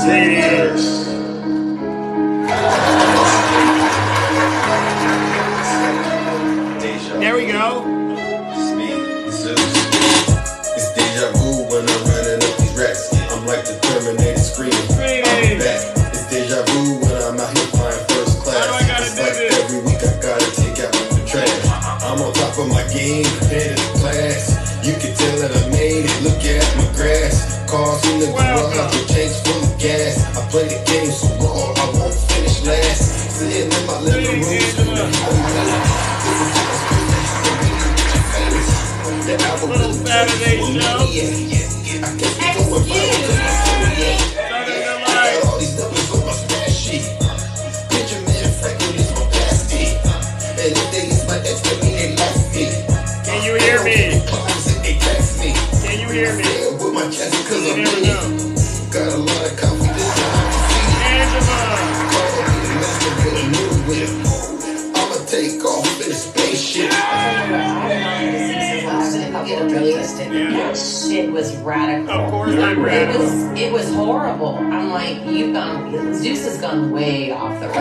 Greetings. There we go. It's me, Zeus. It's deja vu when I'm running up these racks. I'm like the Terminator screaming. I'm back. It's deja vu when I'm out here flying first class. It's like every week I gotta take out the trash. I'm on top of my game, head in class. You can tell that I made it. Look at my grass. Cars in the garage with tanks full of gas. I play the game so raw, I won't finish last. Sitting in my living room, Little Saturday show. All these numbers on my spreadsheet. Benjamin Franklin is my bestie. And if they use my ex, that mean they left me. Can you hear me? They text me. Can you hear me? With my chest because I'm winning. Got a lot of confidence. I'ma take off in a spaceship. Yes. It was radical. Of course, I'm radical. It was horrible. I'm like, Zeus has gone way off the road.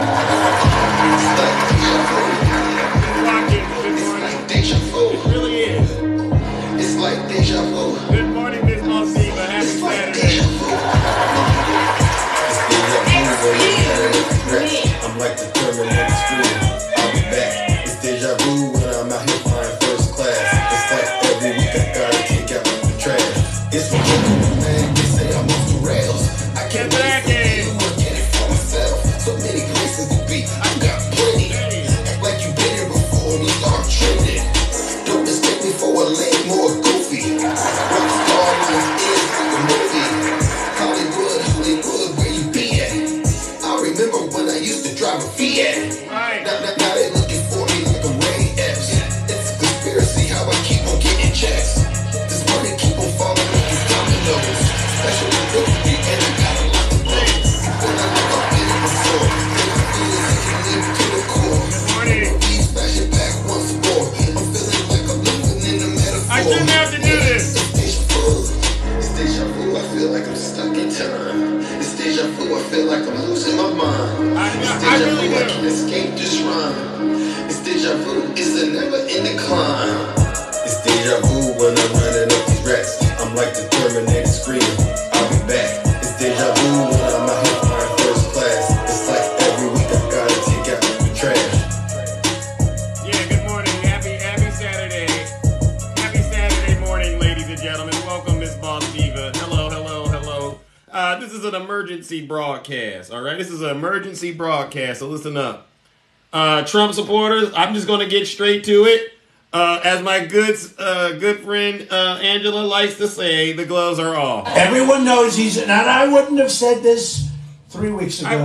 It's like deja vu. It really is. It's like deja vu. Good morning, Miss Monsiva. Happy Saturday. I'm like the Terminator screaming. I'll be back. It's deja vu when I'm out here flying first class. It's like every week I gotta take out the trash. It's what man. They say I'm off the rails. I can't wait for you. I get it for myself. So many places to be. I got plenty. Act like you been here before me. Start trending. Don't mistake me for a lame or a goofy. Rockstar life is like a movie. Hollywood, where you be at? I remember when I used to drive a Fiat. Now they looking for me like a Ray Epps. It's a conspiracy how I keep on getting checks. This money keep on falling like these dominoes. Special delivery and I got a lot to blow. When I look up in the store, then I feel as if you live to the core. Good morning. Please flash it back once more. I'm feeling like I'm living in a metaphor. I shouldn't have to do this. It's deja vu. It's deja vu. I feel like I'm stuck in time. It's deja vu. I feel like I'm losing my mind. It's deja vu. I can't escape this rhyme. It's deja vu. It's a never-ending climb. It's deja vu when I'm running up these racks. I'm like the Terminator screaming. I'll be back. It's deja vu when I'm out here flying first class. It's like every week I gotta take out the trash. Yeah, good morning. Happy Saturday. Happy Saturday morning, ladies and gentlemen. Welcome, Miss Boss Diva. Hello. This is an emergency broadcast, all right? This is an emergency broadcast, so listen up. Trump supporters, I'm just going to get straight to it. As my good friend Angela likes to say, the gloves are off. Everyone knows he's... And I wouldn't have said this 3 weeks ago. I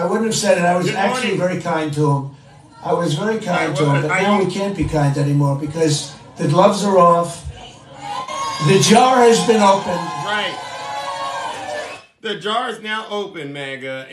wouldn't have said it. I was Good actually morning. very kind to him. I was very kind to him, but I- now we can't be kind anymore because the gloves are off. The jar has been opened. Right. The jar is now open, MAGA,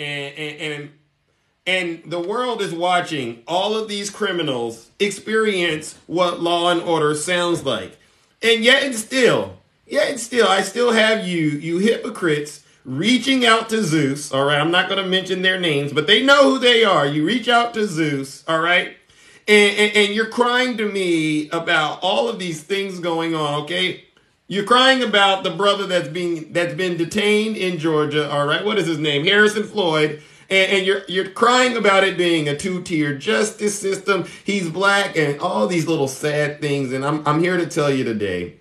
and the world is watching all of these criminals experience what law and order sounds like. And yet and still, I still have you hypocrites reaching out to Zeus, all right? I'm not going to mention their names, but they know who they are. You reach out to Zeus, all right? And you're crying to me about all of these things going on, okay? You're crying about the brother that's been detained in Georgia, all right? What is his name? Harrison Floyd. And you're crying about it being a two-tier justice system. He's black and all these little sad things. And I'm here to tell you today,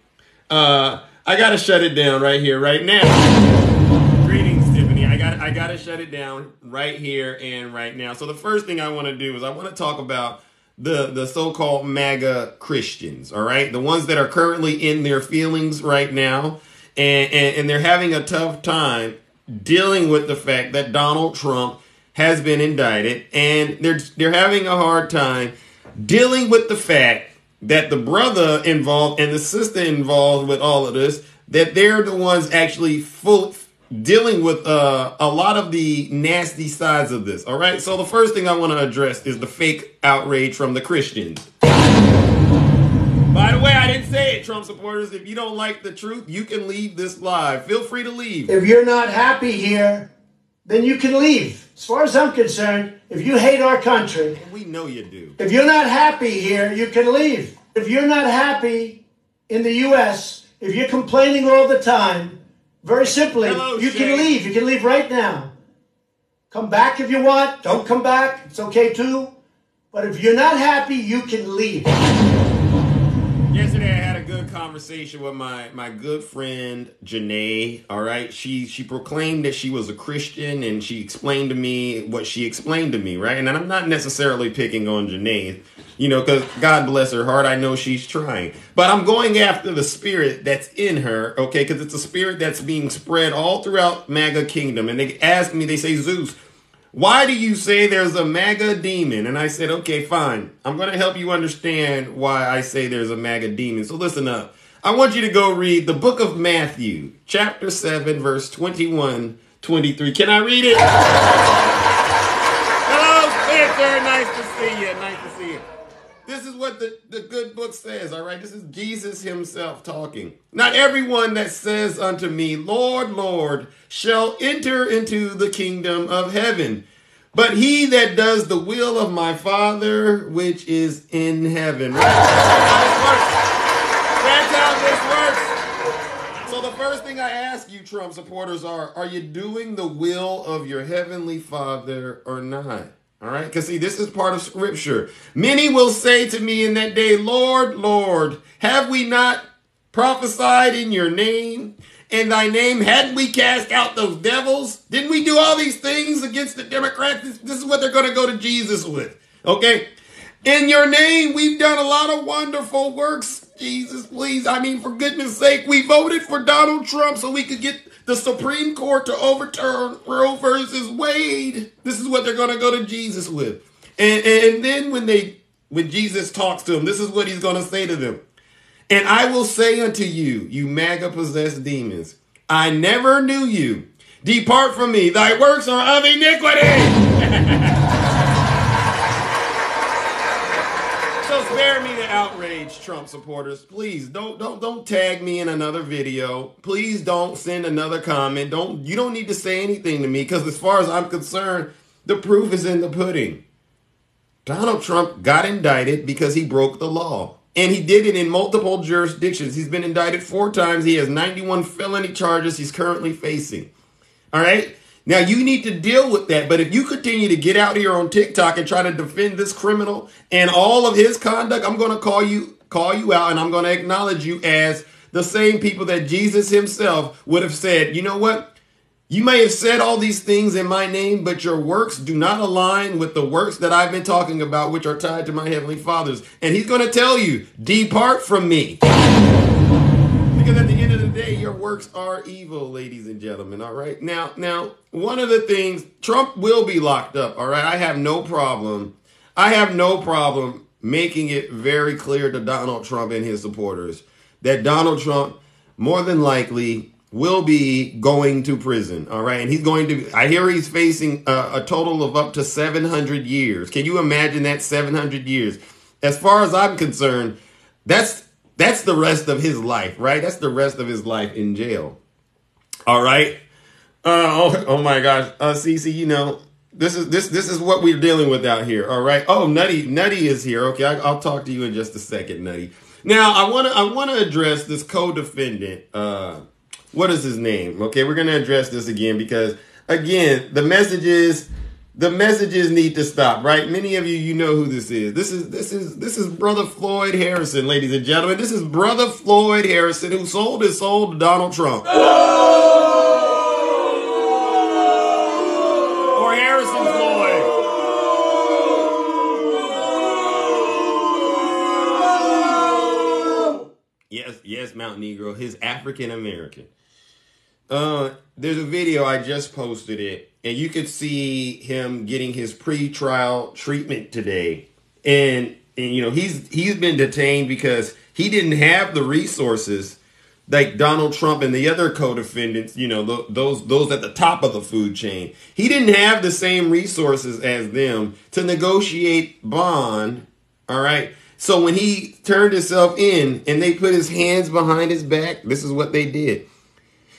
I got to shut it down right here, right now. Greetings, Tiffany. I got to shut it down right here and right now. So the first thing I want to do is I want to talk about the so-called MAGA Christians, all right? The ones that are currently in their feelings right now, and they're having a tough time dealing with the fact that Donald Trump has been indicted, and they're having a hard time dealing with the fact that the brother involved and the sister involved with all of this, that they're the ones actually dealing with a lot of the nasty sides of this. All right. So the first thing I want to address is the fake outrage from the Christians. By the way, I didn't say it, Trump supporters. If you don't like the truth, you can leave this live. Feel free to leave. If you're not happy here, then you can leave. As far as I'm concerned, if you hate our country, We know you do. if you're not happy here, you can leave. If you're not happy in the U.S., if you're complaining all the time, very simply, Hello, you Shay. can leave. You can leave right now. Come back if you want. Don't come back. It's okay too. But if you're not happy, you can leave. Yesterday, I had a good conversation with my good friend, Janae, all right? She proclaimed that she was a Christian, and she explained to me what she explained to me, right? And I'm not necessarily picking on Janae, you know, because God bless her heart, I know she's trying. But I'm going after the spirit that's in her, okay? Because it's a spirit that's being spread all throughout MAGA Kingdom. And they asked me, they say, Zeus, why do you say there's a MAGA demon? And I said, okay, fine. I'm going to help you understand why I say there's a MAGA demon. So listen up. I want you to go read the book of Matthew, chapter 7, verse 21, 23. Can I read it? Hello, Victor. Nice to see you. Nice to see you. This is what the good book says, all right? This is Jesus himself talking. Not everyone that says unto me, Lord, Lord, shall enter into the kingdom of heaven, but he that does the will of my Father which is in heaven. Right? That's how this works. So the first thing I ask you, Trump supporters, are you doing the will of your heavenly Father or not? All right, because see, this is part of Scripture. Many will say to me in that day, Lord, Lord, have we not prophesied in your name? In thy name, hadn't we cast out those devils? Didn't we do all these things against the Democrats? This is what they're going to go to Jesus with, okay? In your name, we've done a lot of wonderful works, Jesus, please. I mean, for goodness sake, we voted for Donald Trump so we could get the Supreme Court to overturn Roe versus Wade. This is what they're going to go to Jesus with. And then when Jesus talks to them, this is what he's going to say to them. And I will say unto you, you MAGA-possessed demons, I never knew you. Depart from me. Thy works are of iniquity. So spare me the outrage, Trump supporters. Please don't tag me in another video. Please don't send another comment. You don't need to say anything to me, because as far as I'm concerned, the proof is in the pudding. Donald Trump got indicted because he broke the law. And he did it in multiple jurisdictions. He's been indicted 4 times. He has 91 felony charges he's currently facing. All right? Now, you need to deal with that. But if you continue to get out here on TikTok and try to defend this criminal and all of his conduct, I'm going to call you out, and I'm going to acknowledge you as the same people that Jesus himself would have said, you know what? You may have said all these things in my name, but your works do not align with the works that I've been talking about, which are tied to my heavenly Father's. And he's going to tell you, depart from me. Because at the end of the day, your works are evil, ladies and gentlemen, all right? Now, one of the things, Trump will be locked up, all right? I have no problem making it very clear to Donald Trump and his supporters that Donald Trump, more than likely, will be going to prison, all right? And he's going to, I hear he's facing a total of up to 700 years. Can you imagine that, 700 years? As far as I'm concerned, that's the rest of his life, right? That's the rest of his life in jail, all right? Oh my gosh, Cece, you know, this is what we're dealing with out here, all right? Oh, Nutty is here. Okay, I'll talk to you in just a second, Nutty. Now, I want to address this co-defendant, what is his name? Okay, we're going to address this again because, again, the messages need to stop, right? Many of you know who this is. This is Brother Floyd Harrison, ladies and gentlemen. This is Brother Floyd Harrison, who sold his soul to Donald Trump. Or Harrison Floyd. Yes, Mount Negro. His African American. There's a video, I just posted it, and you could see him getting his pre-trial treatment today. And you know, he's been detained because he didn't have the resources like Donald Trump and the other co-defendants, you know, those at the top of the food chain. He didn't have the same resources as them to negotiate bond, all right? So when he turned himself in and they put his hands behind his back, this is what they did.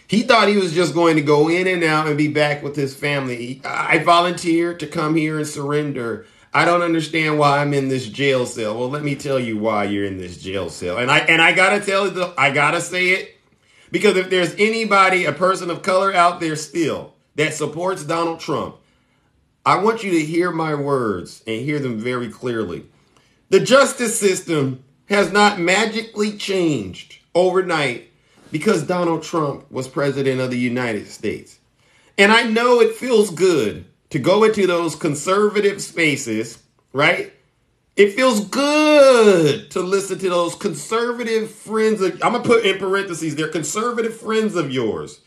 He thought he was just going to go in and out and be back with his family. I volunteered to come here and surrender. I don't understand why I'm in this jail cell. Well, let me tell you why you're in this jail cell. And I gotta say it, because if there's anybody, a person of color out there still that supports Donald Trump, I want you to hear my words and hear them very clearly. The justice system has not magically changed overnight because Donald Trump was president of the United States. And I know it feels good to go into those conservative spaces, right? It feels good to listen to those conservative friends of, I'm going to put in parentheses, they're conservative friends of yours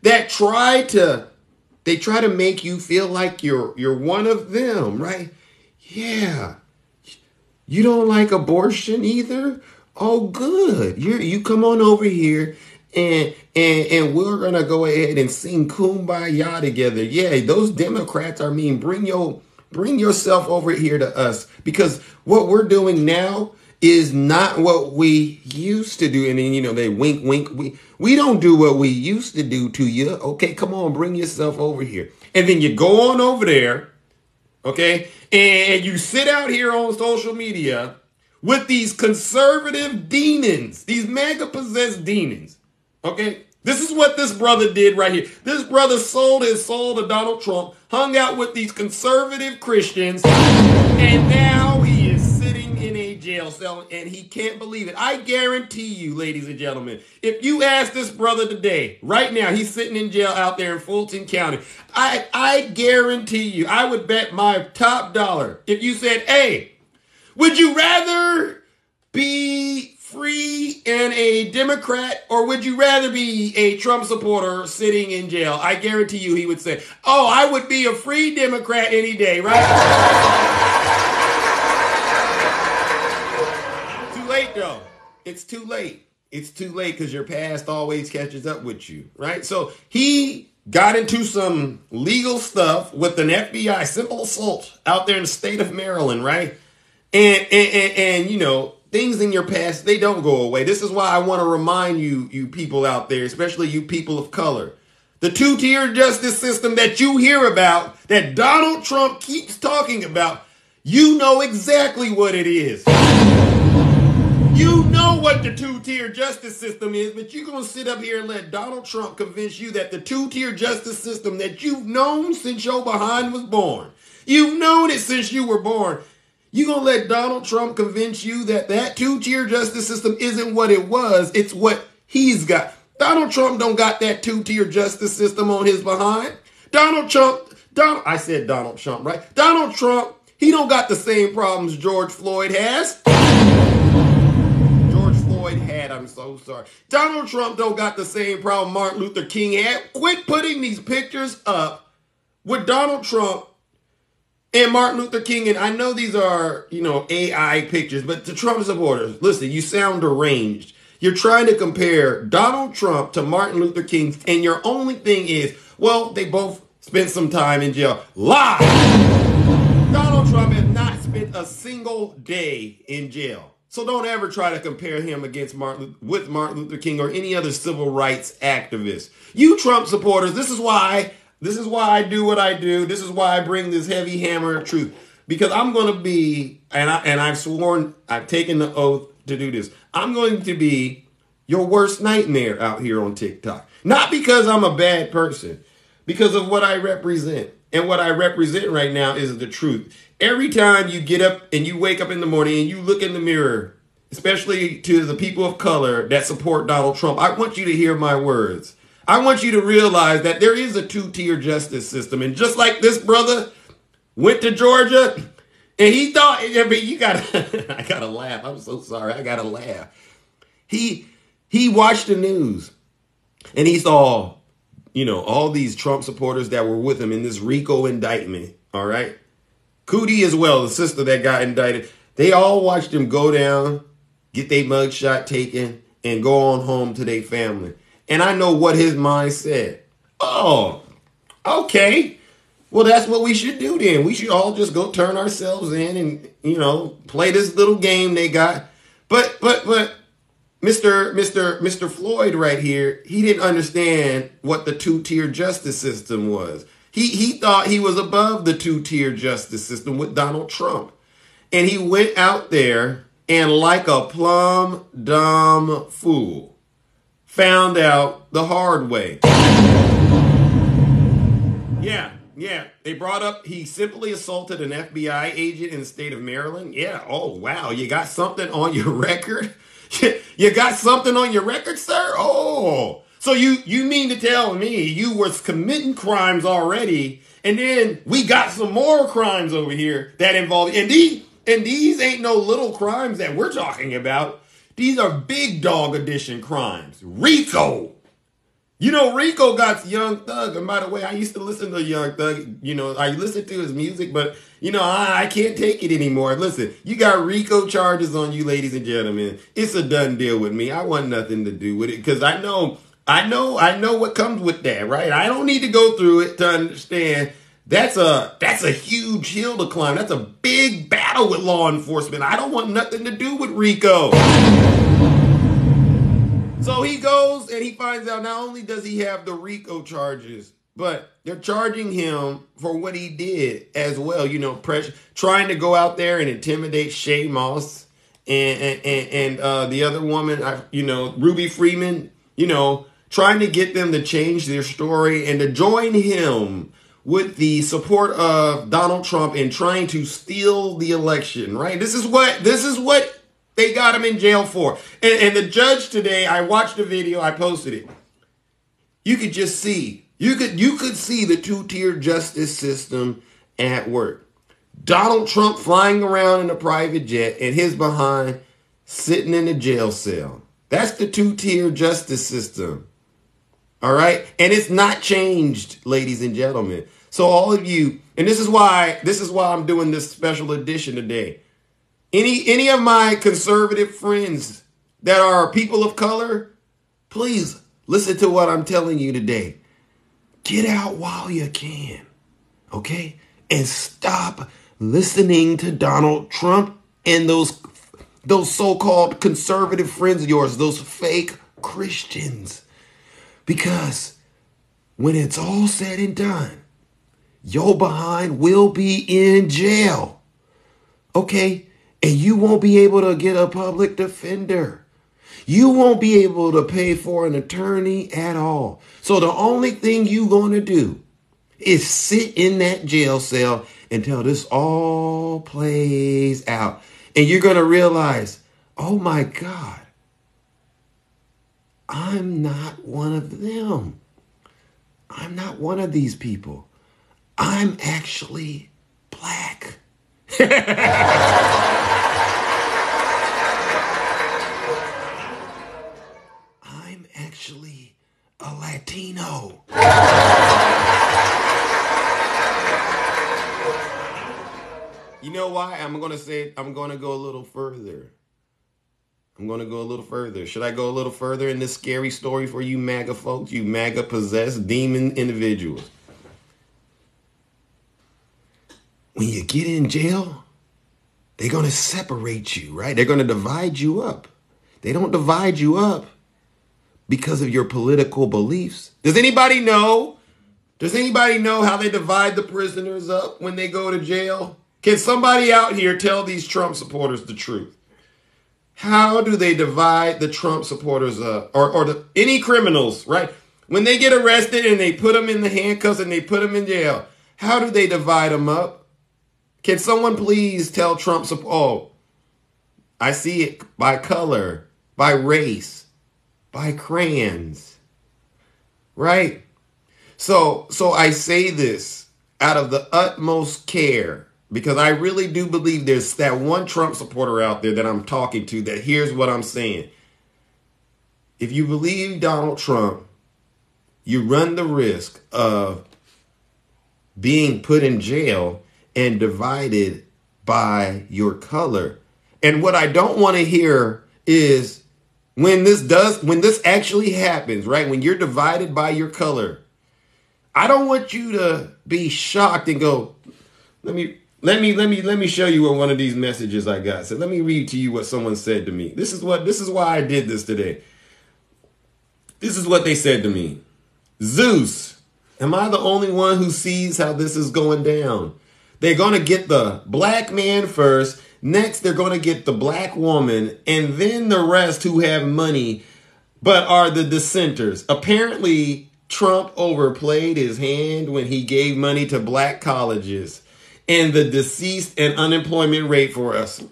that try to make you feel like you're one of them, right? Yeah. You don't like abortion either? Oh, good. You come on over here and we're going to go ahead and sing Kumbaya together. Yeah, those Democrats are mean. Bring yourself over here to us, because what we're doing now is not what we used to do. And then, they wink, wink. We don't do what we used to do to you. Okay, come on, bring yourself over here. And then you go on over there, okay, and you sit out here on social media with these conservative demons, these MAGA-possessed demons, okay? This is what this brother did right here. This brother sold his soul to Donald Trump, hung out with these conservative Christians, and now he is sitting in a jail cell, and he can't believe it. I guarantee you, ladies and gentlemen, if you ask this brother today, right now, he's sitting in jail out there in Fulton County. I guarantee you, I would bet my top dollar, if you said, hey, would you rather be free and a Democrat, or would you rather be a Trump supporter sitting in jail? I guarantee you he would say, oh, I would be a free Democrat any day, right? Too late, though. It's too late. It's too late because your past always catches up with you, right? So he got into some legal stuff with an FBI simple assault out there in the state of Maryland, right? And things in your past, they don't go away. This is why I want to remind you people out there, especially you people of color, the two-tier justice system that you hear about, that Donald Trump keeps talking about, you know exactly what it is. You know what the two-tier justice system is, but you're going to sit up here and let Donald Trump convince you that the two-tier justice system that you've known since your behind was born, you've known it since you were born, you're going to let Donald Trump convince you that that two-tier justice system isn't what it was. It's what he's got. Donald Trump don't got that two-tier justice system on his behind. Donald Trump, right? Donald Trump, he don't got the same problems George Floyd has. I'm so sorry. Donald Trump don't got the same problem Martin Luther King had. Quit putting these pictures up with Donald Trump and Martin Luther King, and I know these are, AI pictures, but to Trump supporters, listen, you sound deranged. You're trying to compare Donald Trump to Martin Luther King, and your only thing is, well, they both spent some time in jail. Lie! Donald Trump has not spent a single day in jail. So don't ever try to compare him with Martin Luther King or any other civil rights activist. You Trump supporters, this is why I do what I do. This is why I bring this heavy hammer of truth. Because I'm going to be, and I've sworn, I've taken the oath to do this. I'm going to be your worst nightmare out here on TikTok. Not because I'm a bad person, because of what I represent. And what I represent right now is the truth. Every time you get up and you wake up in the morning and you look in the mirror, especially to the people of color that support Donald Trump, I want you to hear my words. I want you to realize that there is a two-tier justice system. And just like this brother went to Georgia and he thought, I gotta laugh. I'm so sorry. I gotta laugh. He watched the news and he saw, all these Trump supporters that were with him in this RICO indictment. All right. Cootie as well, the sister that got indicted. They all watched him go down, get their mugshot taken, and go on home to their family. And I know what his mind said. Oh, okay. Well, that's what we should do then. We should all just go turn ourselves in and, play this little game they got. But, Mr. Floyd right here, he didn't understand what the two-tier justice system was. He thought he was above the two-tier justice system with Donald Trump. And he went out there and, like a plumb dumb fool, found out the hard way. Yeah. They brought up he simply assaulted an FBI agent in the state of Maryland. Yeah. Oh, wow. You got something on your record? You got something on your record, sir? Oh. So you mean to tell me you was committing crimes already, and then we got some more crimes over here that involve, and these ain't no little crimes that we're talking about. These are big dog edition crimes. RICO. You know, RICO got Young Thug. And by the way, I used to listen to Young Thug. You know, I listened to his music, but, you know, I can't take it anymore. Listen, you got RICO charges on you, ladies and gentlemen. It's a done deal with me. I want nothing to do with it because I know what comes with that, right? I don't need to go through it to understand that's a huge hill to climb. That's a big battle with law enforcement. I don't want nothing to do with RICO. So he goes and he finds out not only does he have the RICO charges, but they're charging him for what he did as well. You know, trying to go out there and intimidate Shay Moss and the other woman, Ruby Freeman, trying to get them to change their story and to join him with the support of Donald Trump in trying to steal the election, right? This is what they got him in jail for. And the judge today, I watched the video, I posted it. You could just see, you could see the two-tier justice system at work. Donald Trump flying around in a private jet and his behind sitting in a jail cell. That's the two-tier justice system. All right? And it's not changed, ladies and gentlemen. So all of you, and this is why I'm doing this special edition today. Any of my conservative friends that are people of color, please listen to what I'm telling you today. Get out while you can, okay? And stop listening to Donald Trump and those so-called conservative friends of yours, those fake Christians. Because when it's all said and done, your behind will be in jail, okay? And you won't be able to get a public defender. You won't be able to pay for an attorney at all. So the only thing you're going to do is sit in that jail cell until this all plays out. And you're going to realize, oh my God, I'm not one of them. I'm not one of these people. I'm actually black. I'm actually a Latino. You know why? I'm going to go a little further. Should I go a little further in this scary story for you MAGA folks, you MAGA possessed demon individuals? When you get in jail, they're going to separate you, right? They're going to divide you up. They don't divide you up because of your political beliefs. Does anybody know how they divide the prisoners up when they go to jail? Can somebody out here tell these Trump supporters the truth? How do they divide the Trump supporters up? Or any criminals, right? When they get arrested and they put them in the handcuffs and they put them in jail, how do they divide them up? Can someone please tell Trump, oh, I see it by color, by race, by crayons, right? So I say this out of the utmost care because I really do believe there's that one Trump supporter out there that I'm talking to that hears what I'm saying. If you believe Donald Trump, you run the risk of being put in jail and divided by your color. And what I don't want to hear is when this actually happens, right? When you're divided by your color, I don't want you to be shocked and go, let me let me show you what one of these messages I got. So let me read to you what someone said to me. This is why I did this today. This is what they said to me. Zeus, am I the only one who sees how this is going down? They're going to get the black man first. Next, they're going to get the black woman, and then the rest who have money but are the dissenters. Apparently, Trump overplayed his hand when he gave money to black colleges and the deceased and unemployment rate for us.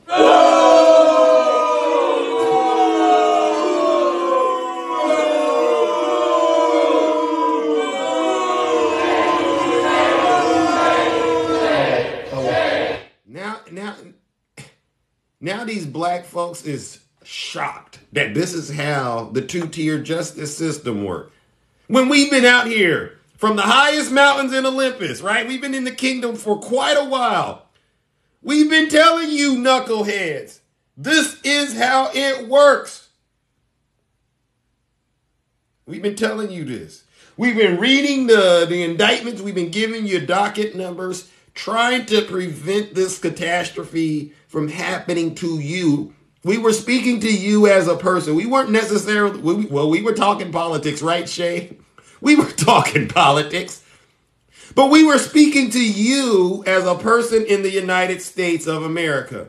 Now these black folks is shocked that this is how the two-tier justice system works. When we've been out here from the highest mountains in Olympus, right? We've been in the kingdom for quite a while. We've been telling you knuckleheads, this is how it works. We've been telling you this. We've been reading the indictments. We've been giving you docket numbers, trying to prevent this catastrophe from happening to you. We were speaking to you as a person. We weren't necessarily, we were talking politics, right, Shay? We were talking politics. But we were speaking to you as a person in the United States of America.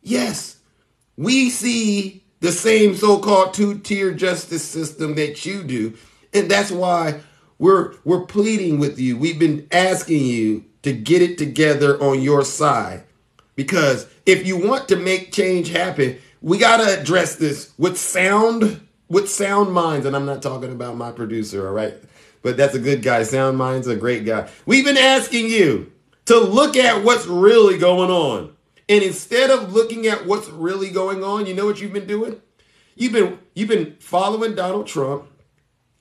Yes, we see the same so-called two-tier justice system that you do. And that's why we're pleading with you. We've been asking you to get it together on your side. Because if you want to make change happen, we got to address this with sound minds. And I'm not talking about my producer, all right? But that's a good guy. Sound mind's a great guy. We've been asking you to look at what's really going on. And instead of looking at what's really going on, you know what you've been doing? You've been following Donald Trump.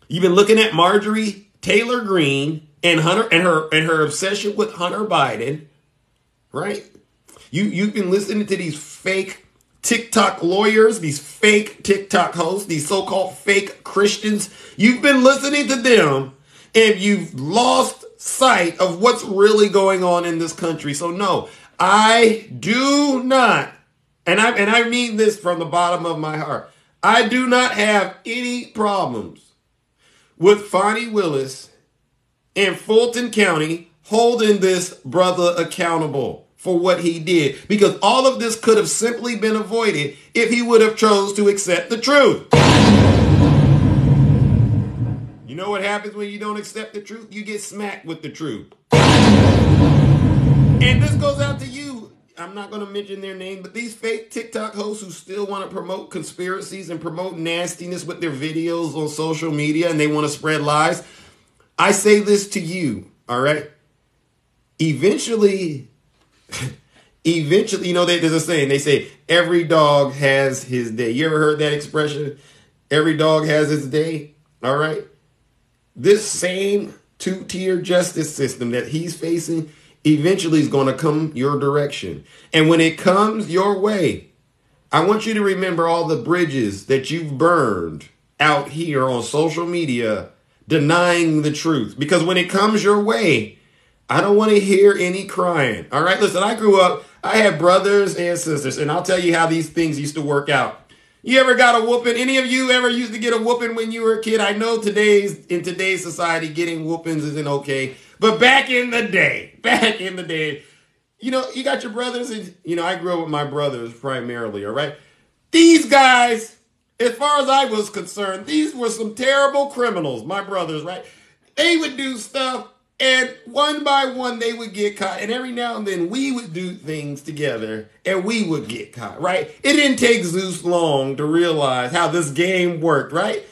You've been looking at Marjorie Taylor Greene and her obsession with Hunter Biden, right? You've been listening to these fake TikTok lawyers, these fake TikTok hosts, these so-called fake Christians. You've been listening to them and you've lost sight of what's really going on in this country. So no, I do not, and I mean this from the bottom of my heart, I do not have any problems with Fonnie Willis and Fulton County holding this brother accountable for what he did, because all of this could have simply been avoided if he would have chose to accept the truth. You know what happens when you don't accept the truth? You get smacked with the truth. And this goes out to you. I'm not going to mention their name, but these fake TikTok hosts who still want to promote conspiracies and promote nastiness with their videos on social media, and they want to spread lies. I say this to you, all right? Eventually, you know, there's a saying. They say, every dog has his day. You ever heard that expression? Every dog has his day, all right? This same two-tier justice system that he's facing eventually is going to come your direction. And when it comes your way, I want you to remember all the bridges that you've burned out here on social media denying the truth. Because when it comes your way, I don't want to hear any crying. All right, listen, I grew up, I had brothers and sisters, and I'll tell you how these things used to work out. You ever got a whooping? Any of you ever used to get a whooping when you were a kid? I know in today's society, getting whoopings isn't okay. But back in the day, you know, you got your brothers, and, you know, I grew up with my brothers primarily, all right? These guys, as far as I was concerned, these were some terrible criminals, my brothers, right? They would do stuff, and one by one, they would get caught. And every now and then, we would do things together, and we would get caught, right? It didn't take Zeus long to realize how this game worked, right?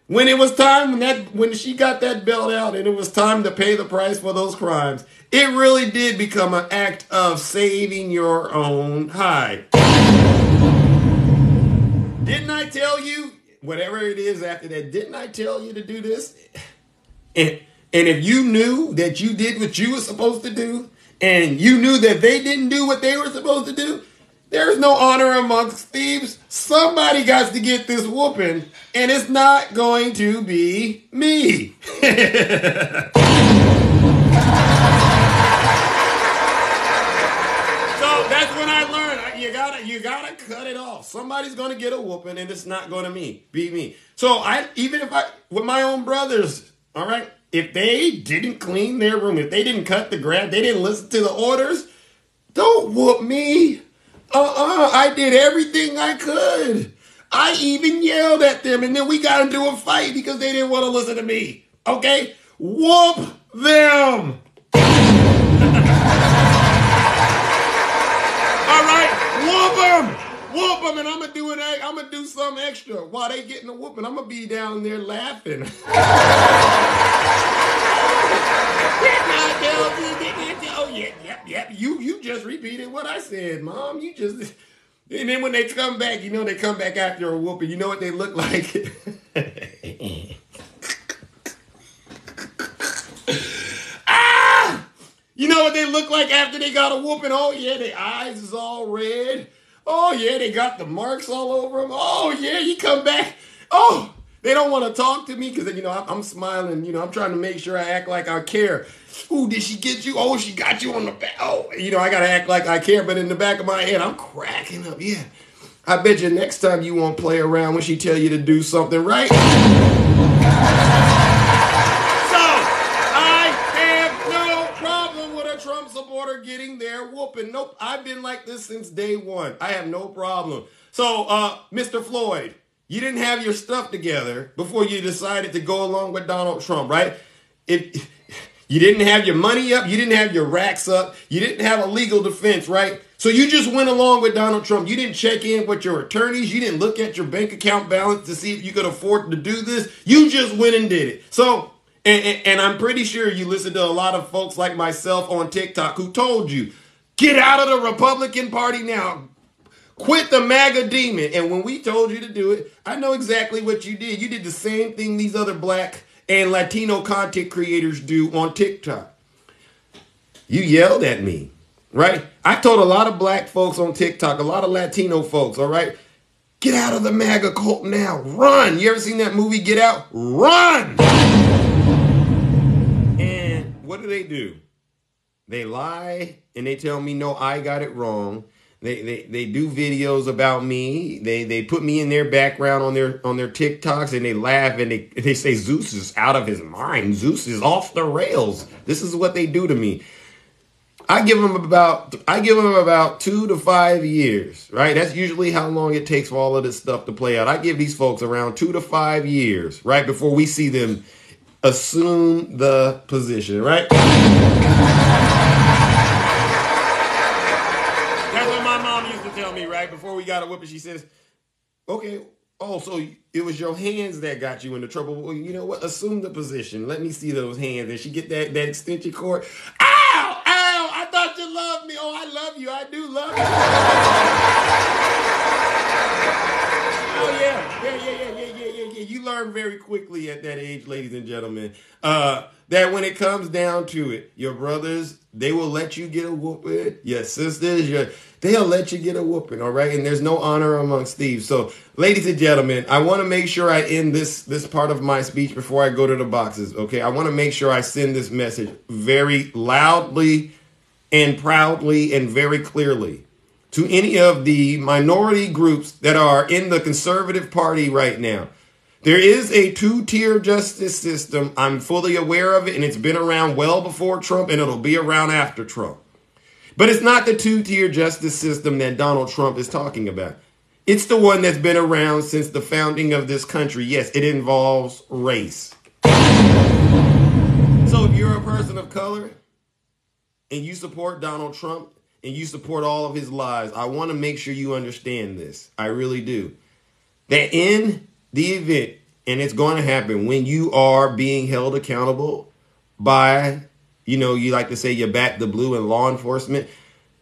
When it was time, when she got that belt out and it was time to pay the price for those crimes, it really did become an act of saving your own hide. Didn't I tell you, whatever it is after that, didn't I tell you to do this? And if you knew that you did what you were supposed to do, and you knew that they didn't do what they were supposed to do, there's no honor amongst thieves. Somebody got to get this whooping, and it's not going to be me. That's when I learned. You gotta cut it off. Somebody's gonna get a whooping, and it's not gonna be me. So with my own brothers, all right, if they didn't clean their room, if they didn't cut the grass, they didn't listen to the orders, don't whoop me. I did everything I could. I even yelled at them, and then we got into a fight because they didn't want to listen to me. Okay? Whoop them. All right? Whoop them. Whoop them, and I'm going to do something extra. While they getting a whooping, I'm going to be down there laughing. Oh, yep. You just repeated what I said, Mom. You just... And then when they come back, they come back after a whooping. You know what they look like? You know what they look like after they got a whooping? Oh, yeah, their eyes is all red. Oh, yeah, they got the marks all over them. Oh, yeah, you come back. Oh, they don't want to talk to me because, I'm smiling. I'm trying to make sure I act like I care. Ooh, did she get you? Oh, she got you on the back. Oh, I got to act like I care. But in the back of my head, I'm cracking up. Yeah. I bet you next time you won't play around when she tell you to do something, right? So, I have no problem with a Trump supporter getting their whooping. Nope. I've been like this since day one. I have no problem. So, Mr. Floyd, you didn't have your stuff together before you decided to go along with Donald Trump, right? You didn't have your money up. You didn't have your racks up. You didn't have a legal defense, right? So you just went along with Donald Trump. You didn't check in with your attorneys. You didn't look at your bank account balance to see if you could afford to do this. You just went and did it. So, and I'm pretty sure you listened to a lot of folks like myself on TikTok who told you, get out of the Republican Party now. Quit the MAGA demon. And when we told you to do it, I know exactly what you did. You did the same thing these other black and Latino content creators do on TikTok. You yelled at me, right? I told a lot of black folks on TikTok, a lot of Latino folks, all right? Get out of the MAGA cult now. Run. You ever seen that movie, Get Out? Run. And what do? They lie and they tell me, no, I got it wrong. They do videos about me. They put me in their background on their TikToks, and they laugh and they say Zeus is out of his mind. Zeus is off the rails. This is what they do to me. I give them about 2 to 5 years, right? That's usually how long it takes for all of this stuff to play out. I give these folks around 2 to 5 years, right, before we see them assume the position, right? Right before we got a whooping, she says, okay, oh, so it was your hands that got you into trouble. Well, you know what? Assume the position. Let me see those hands. And she get that extension cord. Ow! Ow! I thought you loved me. Oh, I love you. I do love you. Oh, yeah. You learn very quickly at that age, ladies and gentlemen, that when it comes down to it, your brothers, they will let you get a whooping. Your sisters, they'll let you get a whooping, all right? And there's no honor amongst thieves. So, ladies and gentlemen, I want to make sure I end this part of my speech before I go to the boxes, okay? I want to make sure I send this message very loudly and proudly and very clearly to any of the minority groups that are in the conservative party right now. There is a 2-tier justice system. I'm fully aware of it, and it's been around well before Trump, and it'll be around after Trump. But it's not the 2-tier justice system that Donald Trump is talking about. It's the one that's been around since the founding of this country. Yes, it involves race. So if you're a person of color and you support Donald Trump and you support all of his lies, I want to make sure you understand this. I really do. That in the event, and it's going to happen, when you are being held accountable by, you like to say you back the blue in law enforcement,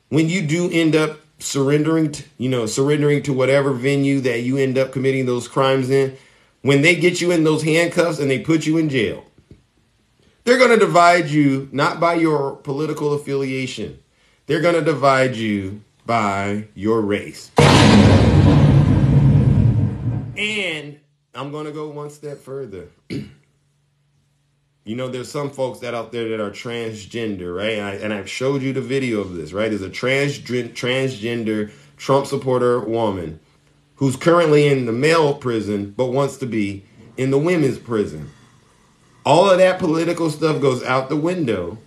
when you do end up surrendering to whatever venue that you end up committing those crimes in, when they get you in those handcuffs and they put you in jail, they're going to divide you not by your political affiliation. They're going to divide you by your race. And I'm going to go one step further. You know, there's some folks that out there that are transgender, right? I've showed you the video of this, right? There's a transgender Trump supporter woman who's currently in the male prison but wants to be in the women's prison. All of that political stuff goes out the window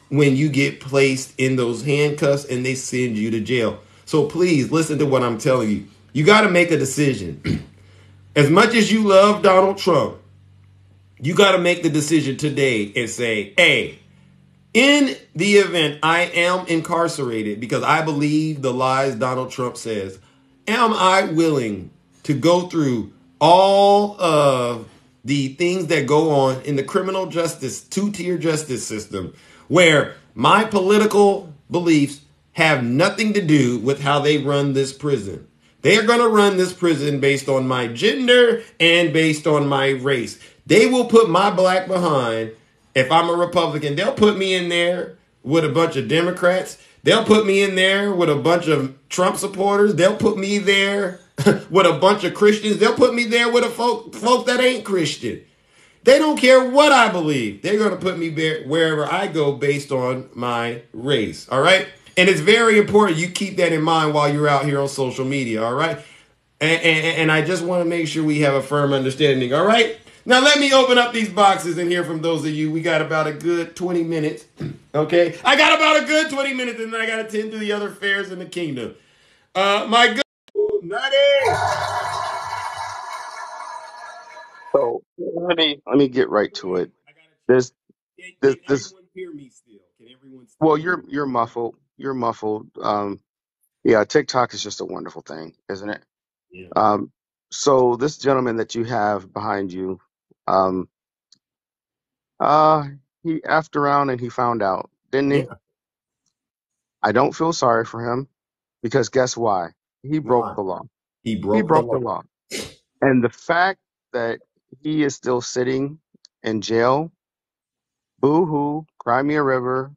when you get placed in those handcuffs and they send you to jail. So please listen to what I'm telling you. You got to make a decision. As much as you love Donald Trump, you got to make the decision today and say, hey, in the event I am incarcerated because I believe the lies Donald Trump says, am I willing to go through all of the things that go on in the criminal justice, two-tier justice system, where my political beliefs have nothing to do with how they run this prison? They are going to run this prison based on my gender and based on my race. They will put my black behind. If I'm a Republican, they'll put me in there with a bunch of Democrats. They'll put me in there with a bunch of Trump supporters. They'll put me there with a bunch of Christians. They'll put me there with a folk that ain't Christian. They don't care what I believe. They're going to put me wherever I go based on my race. All right? And it's very important you keep that in mind while you're out here on social media. All right? And I just want to make sure we have a firm understanding. All right? Now, let me open up these boxes and hear from those of you. We got about a good 20 minutes. Okay? I got about a good 20 minutes, and then I got to tend to the other affairs in the kingdom. My good... Ooh, Nutty! So let me get right to it. There's Can this. everyone hear me still? Can everyone Well, still hear me? you're muffled. You're muffled. Yeah, TikTok is just a wonderful thing, isn't it? Yeah. Um, so this gentleman that you have behind you, um, uh, he effed around and he found out, didn't he? Yeah. I don't feel sorry for him because guess why? He broke Why? the law. He He broke the broke the law. law, and the fact that he is still sitting in jail, boo hoo, cry me a river,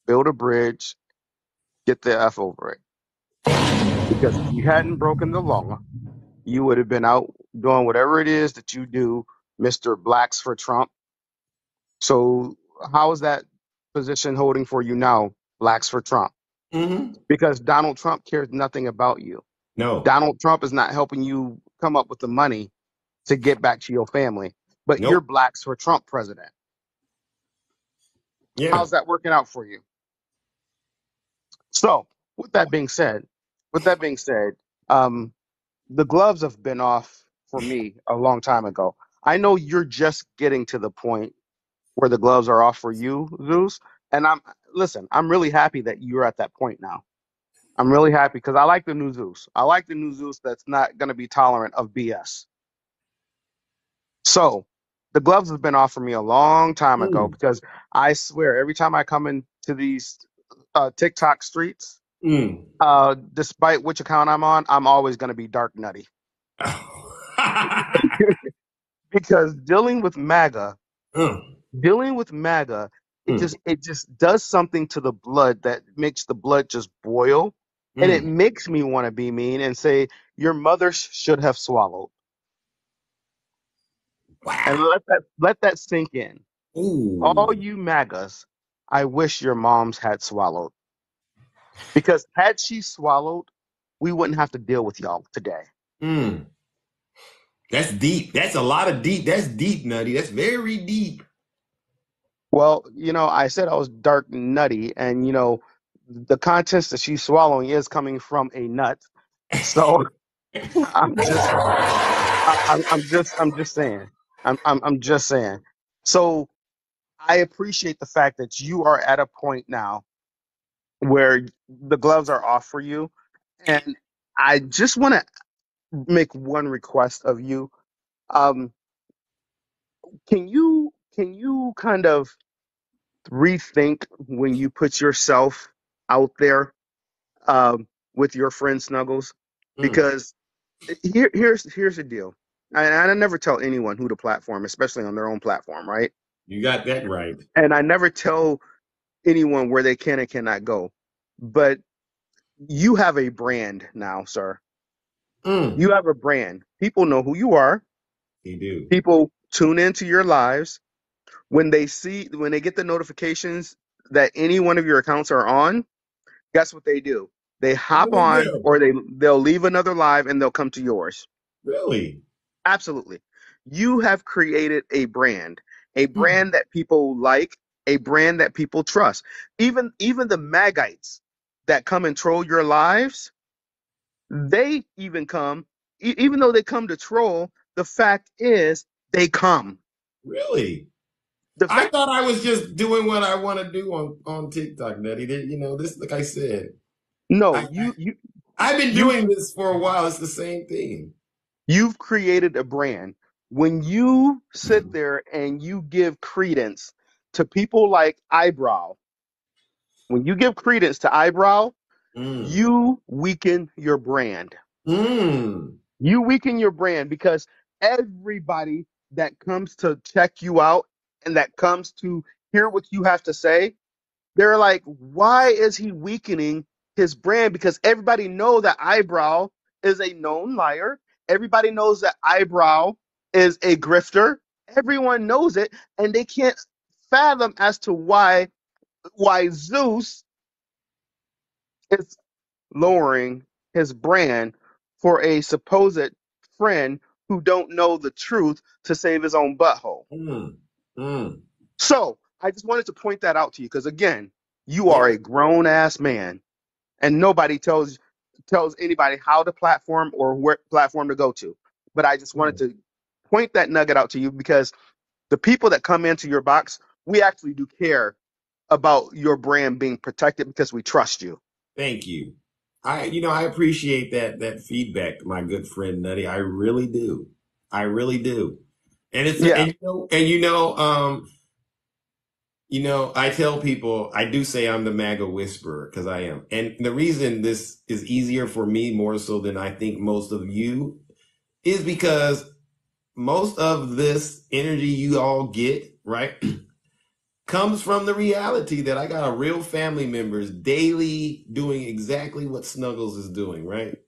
build a bridge, get the F over it. Because if you hadn't broken the law, you would have been out doing whatever it is that you do, Mr. Blacks for Trump. So how is that position holding for you now, Blacks for Trump? Mm-hmm. Because Donald Trump cares nothing about you. No. Donald Trump is not helping you come up with the money to get back to your family. But you're Nope. Blacks for Trump president. Yeah. How's that working out for you? So with that being said, um, the gloves have been off for me a long time ago. I know you're just getting to the point where the gloves are off for you, Zeus. And I'm really happy that you're at that point now. I'm really happy because I like the new Zeus. I like the new Zeus that's not going to be tolerant of BS. So the gloves have been off for me a long time ago Mm. because I swear every time I come into these TikTok streets, Mm. despite which account I'm on, I'm always going to be dark nutty because Mm. dealing with MAGA, Mm. it just does something to the blood that makes the blood just boil, and it Mm. makes me want to be mean and say your mother should have swallowed, and Wow. let that sink in. All Ooh. you MAGAs, I wish your moms had swallowed because had she swallowed, we wouldn't have to deal with y'all today. Mm. That's deep. That's a lot of deep. That's deep, Nutty. That's very deep. Well, I said I was dark nutty, and the contents that she's swallowing is coming from a nut. So I'm just I'm just saying. I'm just saying. So I appreciate the fact that you are at a point now where the gloves are off for you, and I just want to make one request of you. Um, can you kind of rethink when you put yourself out there with your friend Snuggles? Mm. Because here's the deal. I never tell anyone who to platform, especially on their own platform, right? You got that right. And I never tell anyone where they can and cannot go. But you have a brand now, sir. Mm. You have a brand. People know who you are. He do. People tune into your lives. when they get the notifications that any one of your accounts are on, guess what they do? They What hop do they on, do? or they'll leave another live and they'll come to yours. Really? Absolutely. You have created a Mm. brand that people like, a brand that people trust. Even the Magites that come and troll your lives, they even come, even though they come to troll, the fact is they come. Really? The I fact thought I was just doing what I want to do on TikTok, Nettie. This, like I said, no, I, I I've been you doing this for a while. It's the same thing. you've created a brand. When you sit there and you give credence to people like Eyebrow, when you give credence to Eyebrow, Mm. you weaken your brand. Mm. You weaken your brand because everybody that comes to check you out and that comes to hear what you have to say, they're like, why is he weakening his brand? Because everybody know that Eyebrow is a known liar. Everybody knows that Eyebrow is a grifter. Everyone knows it, and they can't fathom as to why Zeus is lowering his brand for a supposed friend who don't know the truth to save his own butthole. Mm. Mm. So I just wanted to point that out to you because again, you are Yeah. a grown ass man, and nobody tells anybody how to platform or where platform to go to. But I just wanted Mm. to point that nugget out to you because the people that come into your box, we actually do care about your brand being protected because we trust you. Thank you. I appreciate that feedback, my good friend Nutty. I really do. I really do. And it's Yeah. I tell people I do say I'm the MAGA whisperer because I am. And the reason this is easier for me more so than I think most of you is because most of this energy you all get, right, comes from the reality that I got a real family members daily doing exactly what Snuggles is doing, right?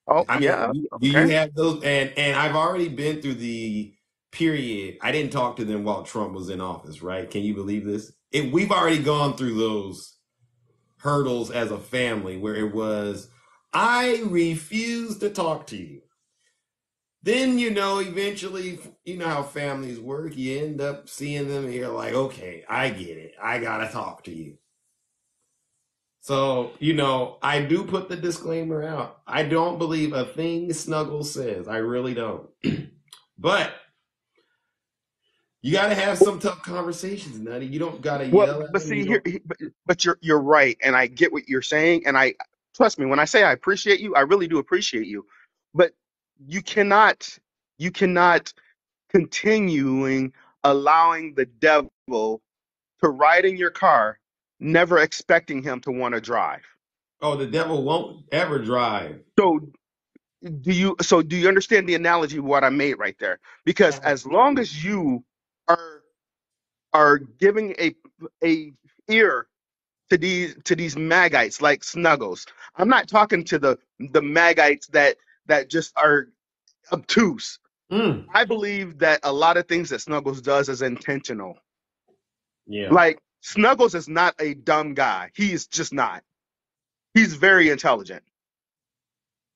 Oh, I yeah. mean, do you Okay. have those? And I've already been through the period. I didn't talk to them while Trump was in office, right? Can you believe this? We've already gone through those hurdles as a family where it was, I refuse to talk to you. Then, eventually, you know how families work. You end up seeing them and you're like, okay, I get it. I got to talk to you. So, I do put the disclaimer out. I don't believe a thing Snuggles says. I really don't. But you got to have some tough conversations, Nutty. You don't got to Well, yell at but them. see You here, don't. but you're right, and I get what you're saying, and I trust me when I say I appreciate you, I really do appreciate you. But you cannot, you cannot continuing allowing the devil to ride in your car, never expecting him to want to drive. Oh, the devil won't ever drive. So do you understand the analogy of what I made right there? Because as long as you are giving a ear to these magites like Snuggles. I'm not talking to the magites that just are obtuse. Mm, I believe that a lot of things that Snuggles does is intentional. yeah. Like Snuggles is not a dumb guy. He is just not. He's very intelligent.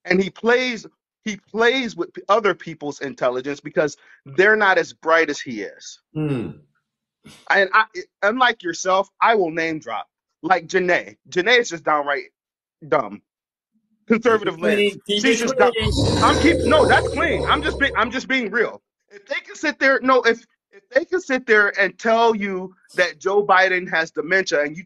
And he plays with other people's intelligence because they're not as bright as he is. Mm. And unlike yourself, I will name drop. Like Janae. Janae is just downright dumb. Keep it Conservative lens. clean. Keep She's it just dumb. I'm clean. keep no, that's clean. I'm just being real. If they can sit there, no, if they can sit there and tell you that Joe Biden has dementia and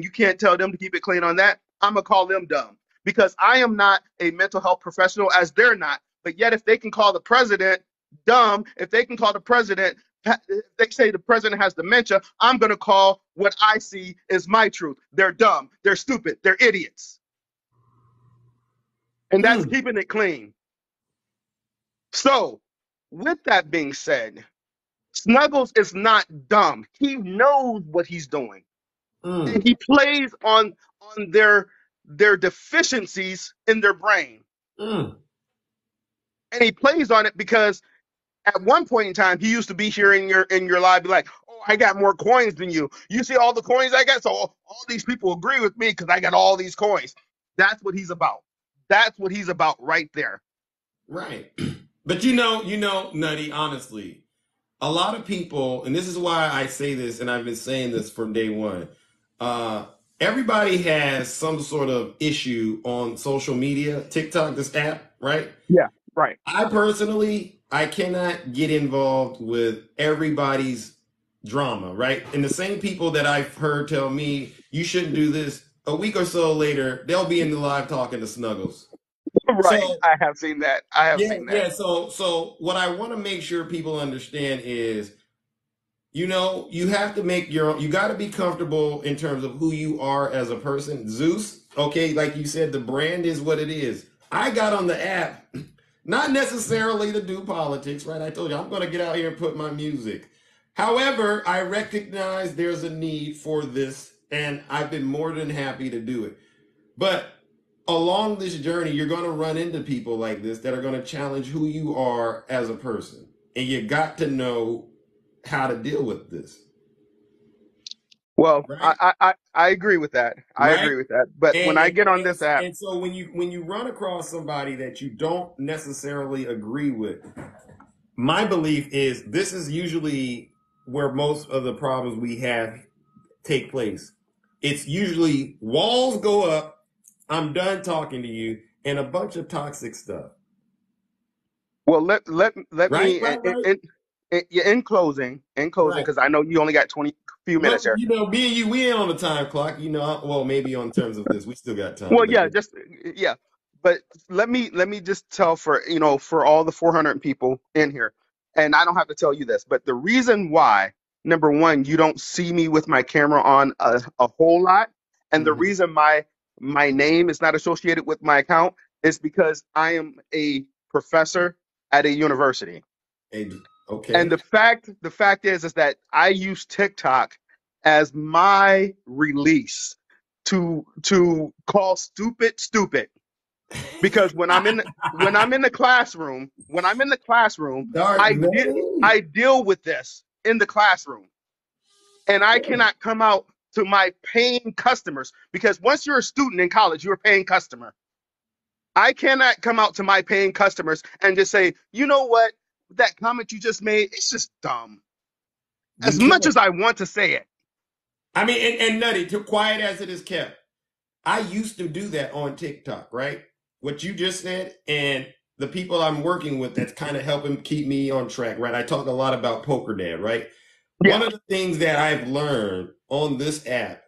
you can't tell them to keep it clean on that, I'm gonna call them dumb because I am not a mental health professional as they're not. But yet, if they can call the president dumb, if they can call the president, if they say the president has dementia, I'm gonna call what I see is my truth. They're dumb. They're stupid. They're idiots. And that's Mm, keeping it clean. So, with that being said, Snuggles is not dumb. He knows what he's doing, and mm, he plays on their deficiencies in their brain, mm. and he plays on it because At one point in time, he used to be here in your live, be like, "Oh, I got more coins than you. You see all the coins I got, so all these people agree with me because I got all these coins." That's what he's about. That's what he's about right there. Right. But Nutty, honestly, a lot of people, and this is why I say this, and I've been saying this from day one. Uh, Everybody has some sort of issue on social media, TikTok, this app, right? Yeah, right. I cannot get involved with everybody's drama, right? And the same people that I've heard tell me you shouldn't do this, a week or so later, they'll be in the live talking to Snuggles. Right. So I have seen that. I have yeah, seen that. yeah. So what I want to make sure people understand is, you have to make you got to be comfortable in terms of who you are as a person. Zeus, okay, like you said, the brand is what it is. I got on the app, not necessarily to do politics, right? I told you, I'm going to get out here and put my music. However, I recognize there's a need for this, and I've been more than happy to do it. But along this journey, you're going to run into people like this that are going to challenge who you are as a person. And you got to know how to deal with this. Well, Right. I agree with that. I Right. agree with that. But when I get on this app, And so when you run across somebody that you don't necessarily agree with, my belief is this is usually where most of the problems we have take place. It's usually walls go up, I'm done talking to you, and a bunch of toxic stuff. well, let Right, me right, right, in closing, right. because I know you only got 20 few minutes Well, here. me and you, we ain't on the time clock. Well, maybe on terms of this, we still got time. Well, But yeah, just yeah. But let me just tell for for all the 400 people in here, and I don't have to tell you this, but the reason why, number one, you don't see me with my camera on a whole lot, and the Mhm. reason my name is not associated with my account is because I am a professor at a university. Hey, And okay. the fact is that I use TikTok as my release to call stupid because when I'm in the classroom Dark man. I deal with this in the classroom, and I cannot come out to my paying customers because once you're a student in college you're a paying customer. I cannot come out to my paying customers and just say, you know what, that comment you just made, it's just dumb. You As much can't. as I want to say it. I mean, and Nutty, too quiet as it is kept. I used to do that on TikTok, right? What you just said, and the people I'm working with that's kind of helping keep me on track, right? I talk a lot about Poker Dad, right? Yeah. One of the things that I've learned on this app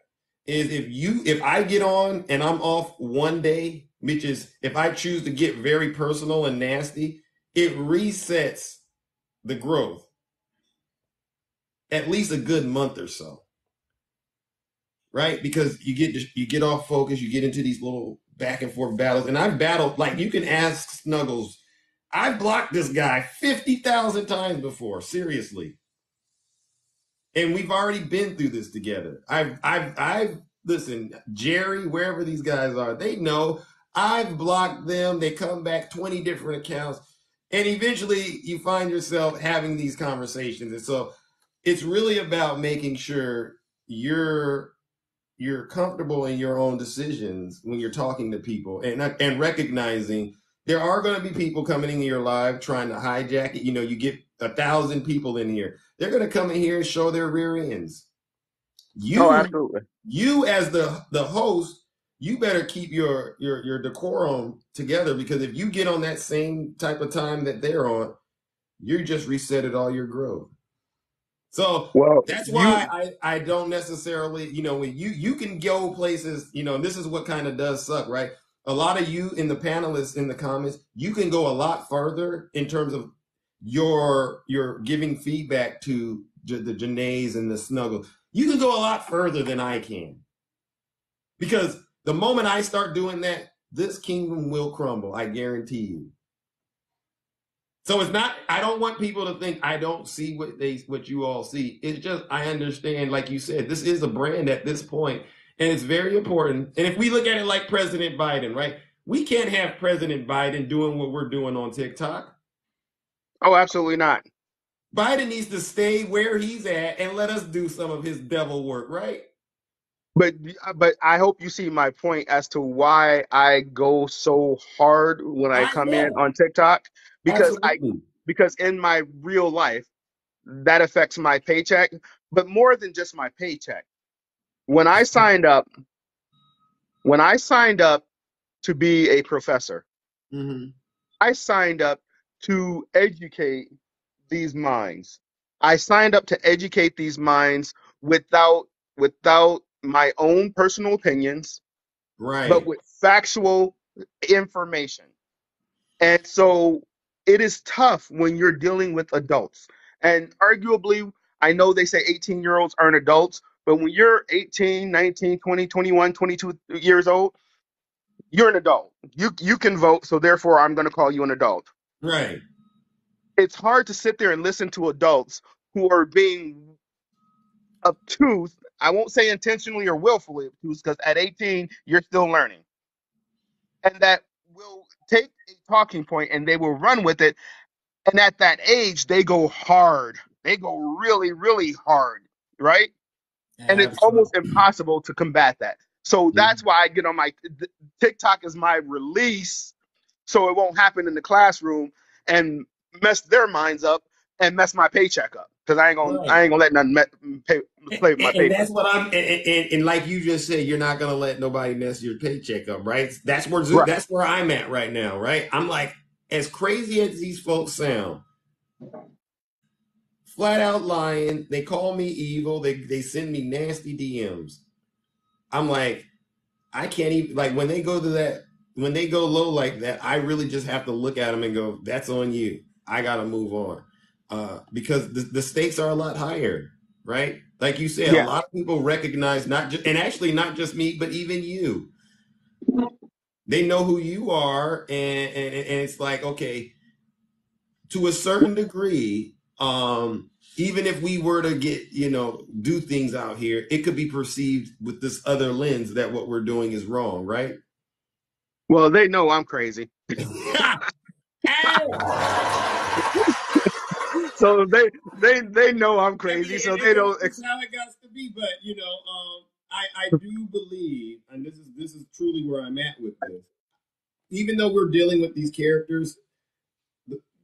is if I get on and I'm off one day, which is if I choose to get very personal and nasty, it resets the growth at least a good month or so, right? Because you get off focus, you get into these little back and forth battles, and I've battled like you can ask Snuggles. I've blocked this guy 50,000 times before, seriously, and we've already been through this together. I've listen, Jerry, wherever these guys are, they know I've blocked them. They come back 20 different accounts, and eventually you find yourself having these conversations, and so it's really about making sure you're comfortable in your own decisions when you're talking to people and recognizing there are going to be people coming in your live trying to hijack it. You get 1,000 people in here. They're going to come in here and show their rear ends. Oh, You, absolutely. you as the host, you better keep your decorum together because if you get on that same type of time that they're on, you just resetted all your growth. So Well, that's you why I don't necessarily, when you can go places, and this is what kind of does suck, right? A lot of you in the panelists in the comments, you can go a lot further in terms of your giving feedback to the Janaes and the Snuggle. You can go a lot further than I can. Because the moment I start doing that, this kingdom will crumble, I guarantee you. So it's not, I don't want people to think I don't see what you all see. It's just, I understand, like you said, this is a brand at this point, and it's very important. And if we look at it like President Biden, right? We can't have President Biden doing what we're doing on TikTok. Oh, absolutely not. Biden needs to stay where he's at and let us do some of his devil work, right? But but I hope you see my point as to why I go so hard when I come Yeah, in on TikTok because absolutely. because in my real life that affects my paycheck, but more than just my paycheck. When I signed up, when I signed up to be a professor, Hmm. I signed up to educate these minds. I signed up to educate these minds without my own personal opinions, but Right. with factual information. And so it is tough when you're dealing with adults. And arguably, I know they say 18-year-olds aren't adults, but when you're 18, 19, 20, 21, 22 years old, you're an adult. You can vote, so therefore I'm going to call you an adult. Right. It's hard to sit there and listen to adults who are being obtuse. I won't say intentionally or willfully obtuse because at 18 you're still learning, and that will take a talking point and they will run with it. And at that age, they go hard. They go really, really hard, right? And it's almost Absolutely. impossible to combat that. So that's why I get on my TikTok is my release, so it won't happen in the classroom and mess their minds up and mess my paycheck up. Because Right. I ain't gonna let nothing play with my And that's paycheck. what and like you just said, you're not gonna let nobody mess your paycheck up, right? Right. That's where I'm at right now, right? I'm like, as crazy as these folks sound, flat out lying. They call me evil. They send me nasty DMs. I'm like, I can't even like when they go low like that. I really just have to look at them and go, "That's on you. I gotta move on," because the stakes are a lot higher, right? Like you said, a Yeah. lot of people recognize not just and actually not just me, but even you. They know who you are, and it's like okay, to a certain degree, even if we were to get, do things out here, it could be perceived with this other lens that what we're doing is wrong, right? Well, they know I'm crazy, Hey! so they know I'm I crazy, mean, so they and don't. this is how it got to be. But I do believe, and this is truly where I'm at with this. Even though we're dealing with these characters,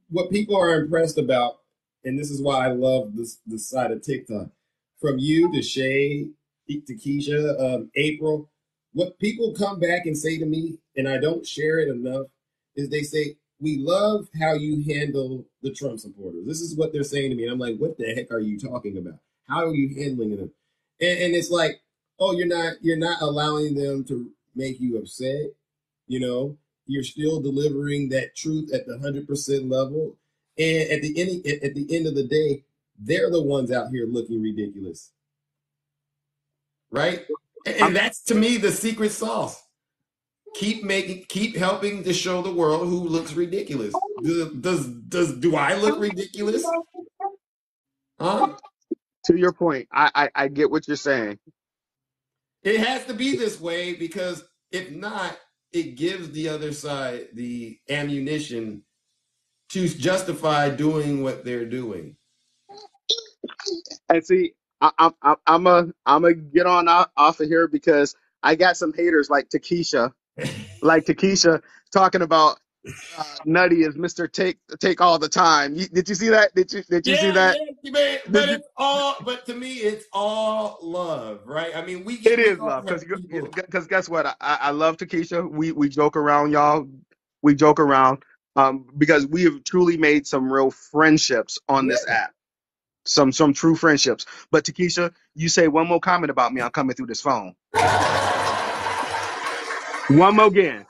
what people are impressed about, and this is why I love this side of TikTok, from you to Shay to Keisha, April, what people come back and say to me, and I don't share it enough, is they say, "We love how you handle the Trump supporters." This is what they're saying to me, and I'm like, "What the heck are you talking about? How are you handling them?" And it's like, "Oh, you're not allowing them to make you upset, you know." You're still delivering that truth at the 100% level, and at the end of the day, they're the ones out here looking ridiculous, right? I'm And that's to me the secret sauce. Keep helping to show the world who looks ridiculous. Do I look ridiculous? Huh? To your point. I get what you're saying. It has to be this way because if not, it gives the other side the ammunition to justify doing what they're doing. And see, I'm a get on off of here because I got some haters like Takesha talking about Nutty as Mister Take all the time. Did you see that? Did you see Yeah, that? yeah, man. Did you? But to me, it's all love, right? I mean, It we is all love have people. because guess what? I love Takesha. We joke around, y'all. We joke around because we have truly made some real friendships on this Yeah, app. Some true friendships. But Takesha, you say one more comment about me, I'm coming through this phone. One more again.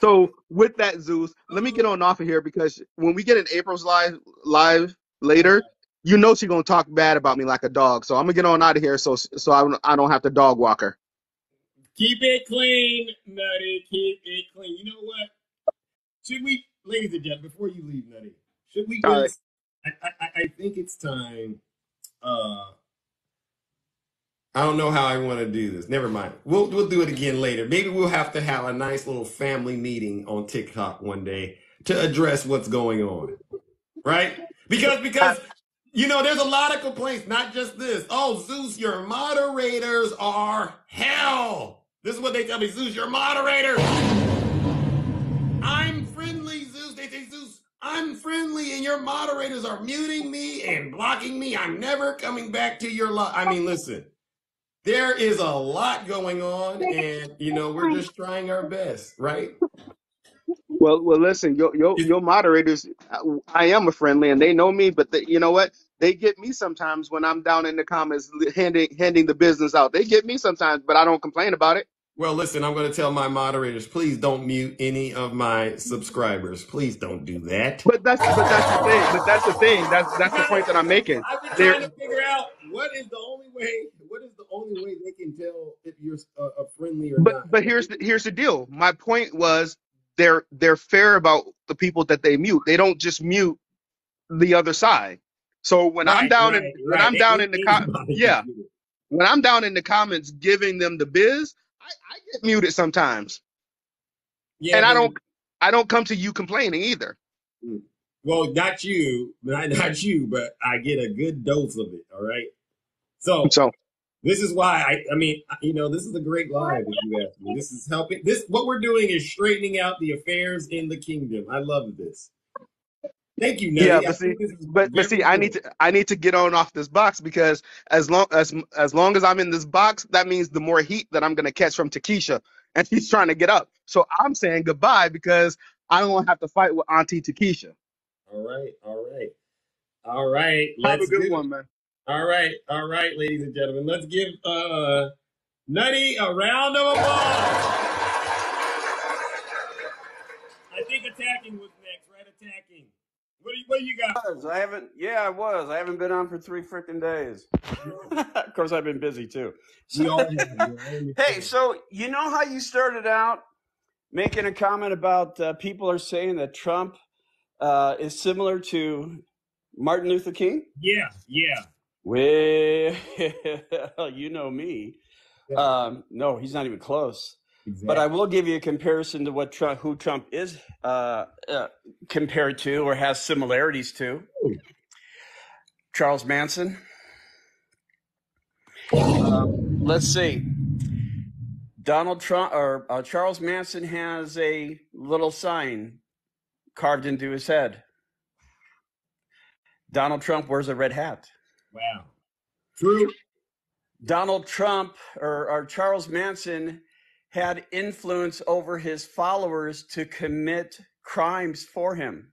So with that, Zeus, let me get on off of here because when we get in April's live later, you know she's gonna talk bad about me like a dog. So I'm gonna get on out of here so I don't have to dog walk her. keep it clean, Nutty. Keep it clean. You know what? Should we, ladies and gentlemen, before you leave, Nutty, should we All right. just? I think it's time. Uh, I don't know how I want to do this. Never mind. We'll do it again later. Maybe we'll have to have a nice little family meeting on TikTok one day to address what's going on. Right? Because there's a lot of complaints, not just this. Oh, Zeus, your moderators are hell. This is what they tell me, Zeus, your moderators. I'm friendly, Zeus. They say, Zeus, I'm friendly, and your moderators are muting me and blocking me. I'm never coming back to your live. I mean, listen, there is a lot going on, and we're just trying our best, right? Well, listen, your moderators, I am a friendly, and they know me, but you know what? They get me sometimes when I'm down in the comments handing the business out. They get me sometimes, but I don't complain about it. Well, listen, I'm going to tell my moderators, please don't mute any of my subscribers. Please don't do that. But that's the thing. But that's the thing. That's the point that I'm making. I've been trying to figure out what is the only way they can tell if you're a friendly or not. But here's the deal. My point was they're fair about the people that they mute. They don't just mute the other side. So when I'm down in the comments giving them the biz, I get muted sometimes. Yeah, and I don't come to you complaining either. Well, not you, but I get a good dose of it. All right. So this is why this is a great live, if you ask me. This is helping. What we're doing is straightening out the affairs in the kingdom. I love this. Thank you, Nutty. Yeah, but see, I need to get on off this box, because as long as I'm in this box, that means the more heat that I'm gonna catch from Takesha, and she's trying to get up. So I'm saying goodbye, because I don't want to have to fight with Auntie Takesha. All right. Have a good one, man. All right, ladies and gentlemen. Let's give Nutty a round of applause. I think attacking was next, right? Attacking. What do you got? I haven't been on for 3 freaking days. Of course, I've been busy too. Hey, so you know how you started out making a comment about people are saying that Trump is similar to Martin Luther King? Yeah. Well, you know me. No, he's not even close. Exactly. But I will give you a comparison to who Trump is compared to or has similarities to. Ooh. Charles Manson. Let's see. Donald Trump or Charles Manson has a little sign carved into his head. Donald Trump wears a red hat. Wow. True. Donald Trump or Charles Manson had influence over his followers to commit crimes for him.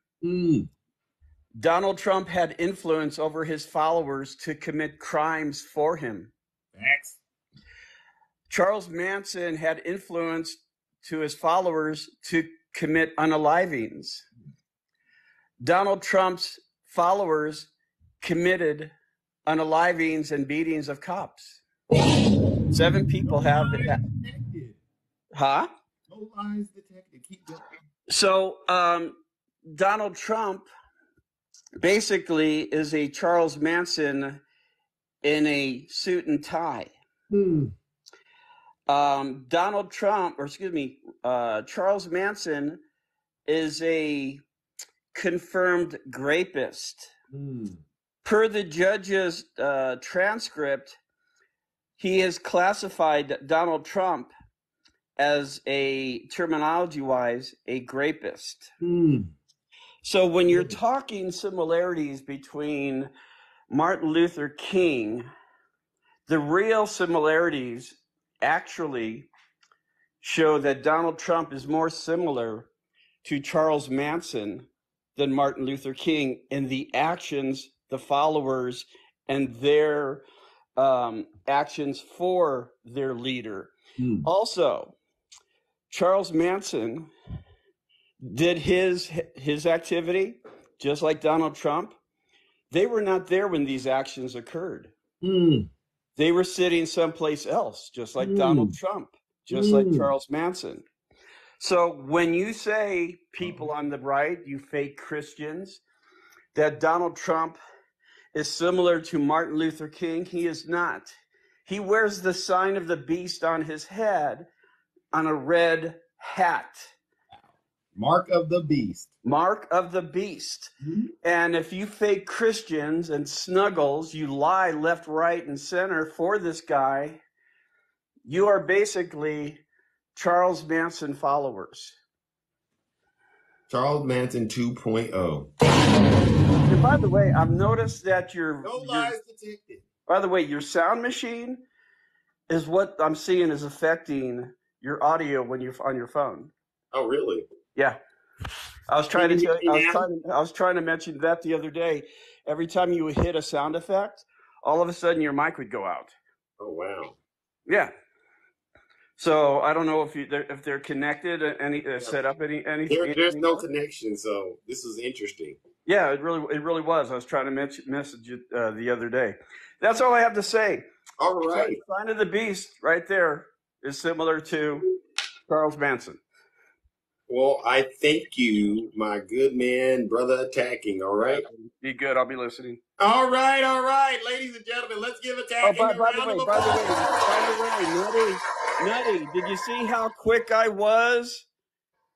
Donald Trump had influence over his followers to commit crimes for him. Thanks. Charles Manson had influence to his followers to commit unalivings. Donald Trump's followers committed unalivings and beatings of cops. 7 people have it. Huh? No lies detected. Keep going. So Donald Trump basically is a Charles Manson in a suit and tie. Charles Manson is a confirmed grapist. Per the judge's transcript, he has classified Donald Trump as terminology-wise, a grapist. So when you're talking similarities between Martin Luther King, the real similarities actually show that Donald Trump is more similar to Charles Manson than Martin Luther King in the actions, the followers, and their actions for their leader. Also, Charles Manson did his activity just like Donald Trump. They were not there when these actions occurred. They were sitting someplace else, just like Donald Trump, just like Charles Manson. So when you say, people on the right, you fake Christians, that Donald Trump is similar to Martin Luther King, he is not. He wears the sign of the beast on his head on a red hat. Mark of the Beast. Mark of the Beast. Mm-hmm. And if you fake Christians and Snuggles, you lie left, right, and center for this guy, you are basically Charles Manson followers. Charles Manson 2.0. And by the way, I've noticed that no lies detected. By the way, your sound machine is what I'm seeing is affecting your audio when you're on your phone. Oh, really? Yeah. I was trying to mention that the other day. Every time you would hit a sound effect, all of a sudden your mic would go out. Oh, wow. Yeah. So I don't know if they're connected, set up anything. There's no connection, so this is interesting. Yeah, it really was. I was trying to message it the other day. That's all I have to say. All right. Sign of the Beast right there is similar to Charles Manson. Well, I thank you, my good man, brother attacking, all right? Be good. I'll be listening. All right. Ladies and gentlemen, let's give attacking by the way, Nutty, did you see how quick I was?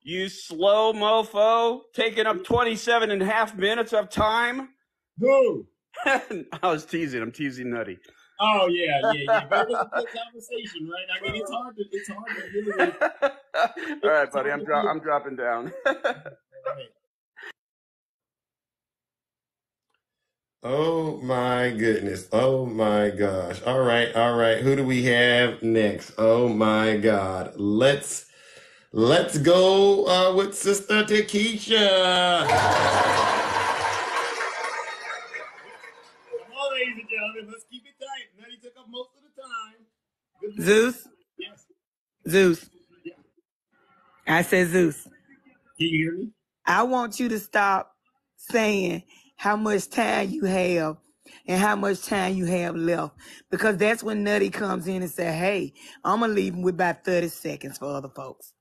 You slow mofo, taking up 27 and a half minutes of time? Who? I was teasing. I'm teasing Nutty. Oh, yeah. But it was a good conversation, right? I mean, it's hard to really... All right, buddy, I'm dropping down. Oh, my goodness. Oh, my gosh. All right. Who do we have next? Oh, my God. Let's go with Sister Takesha. Come on, ladies and gentlemen. Let's keep it tight. Nutty took up most of the time. Zeus? Yes. Zeus. Yeah. I said Zeus. Can you hear me? I want you to stop saying how much time you have and how much time you have left. Because that's when Nutty comes in and say, hey, I'm going to leave him with about 30 seconds for other folks.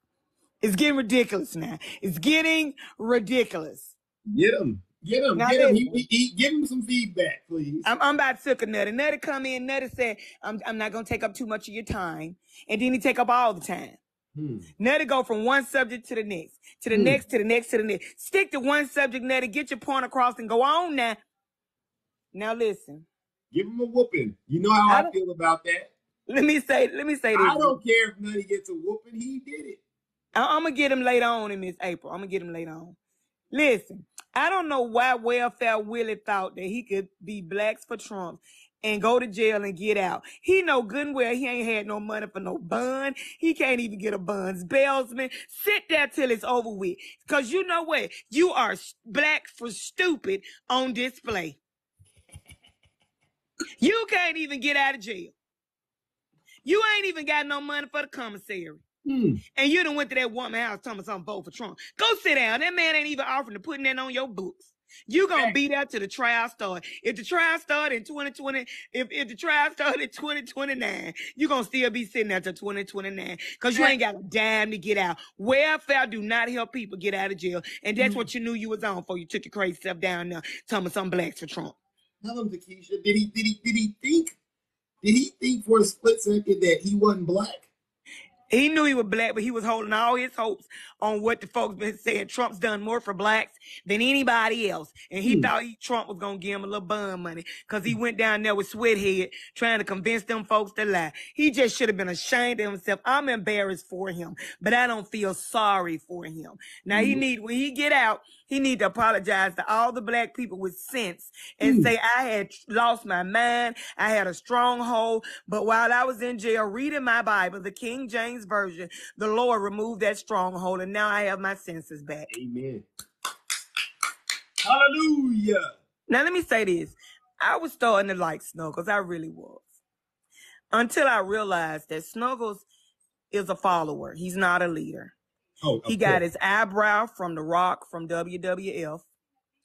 It's getting ridiculous now. It's getting ridiculous. Get him. Give him some feedback, please. I'm about to sick of Nutty. Nutty come in. Nutty said, I'm not going to take up too much of your time. And then he take up all the time. Nutty go from one subject to the next, to the next, to the next, to the next. Stick to one subject, Nutty. Get your point across and go on now. Now listen. Give him a whooping. You know how I feel about that. Let me say this. I don't care if Nutty gets a whooping. He did it. I'm going to get him later on in Miss April. I'm going to get him later on. Listen, I don't know why Welfare Willie thought that he could be blacks for Trump and go to jail and get out. He know good and well he ain't had no money for no bond. He can't even get a bonds bailsman. Sit there till it's over with. Because you know what? You are black for stupid on display. You can't even get out of jail. You ain't even got no money for the commissary. And you done went to that woman house telling me something vote for Trump. Go sit down. That man ain't even offering to put that on your books. You gonna be there till the trial start. If the trial start in 2020, if the trial start in 2029, you gonna still be sitting there till 2029 because you ain't got a dime to get out. Welfare do not help people get out of jail, and that's what you knew you was on before you took your crazy stuff down there telling me some blacks for Trump. Tell him, Takesha, did he think for a split second that he wasn't black? He knew he was black, but he was holding all his hopes on what the folks been saying. Trump's done more for blacks than anybody else. And he thought Trump was going to give him a little bun money because he went down there with Sweathead trying to convince them folks to lie. He just should have been ashamed of himself. I'm embarrassed for him, but I don't feel sorry for him. Now, when he get out, he need to apologize to all the black people with sense and say, I had lost my mind. I had a stronghold. But while I was in jail reading my Bible, the King James Version, the Lord removed that stronghold. And now I have my senses back. Amen. Hallelujah. Now, let me say this. I was starting to like Snuggles. I really was. Until I realized that Snuggles is a follower. He's not a leader. He got his eyebrow from The Rock from WWF.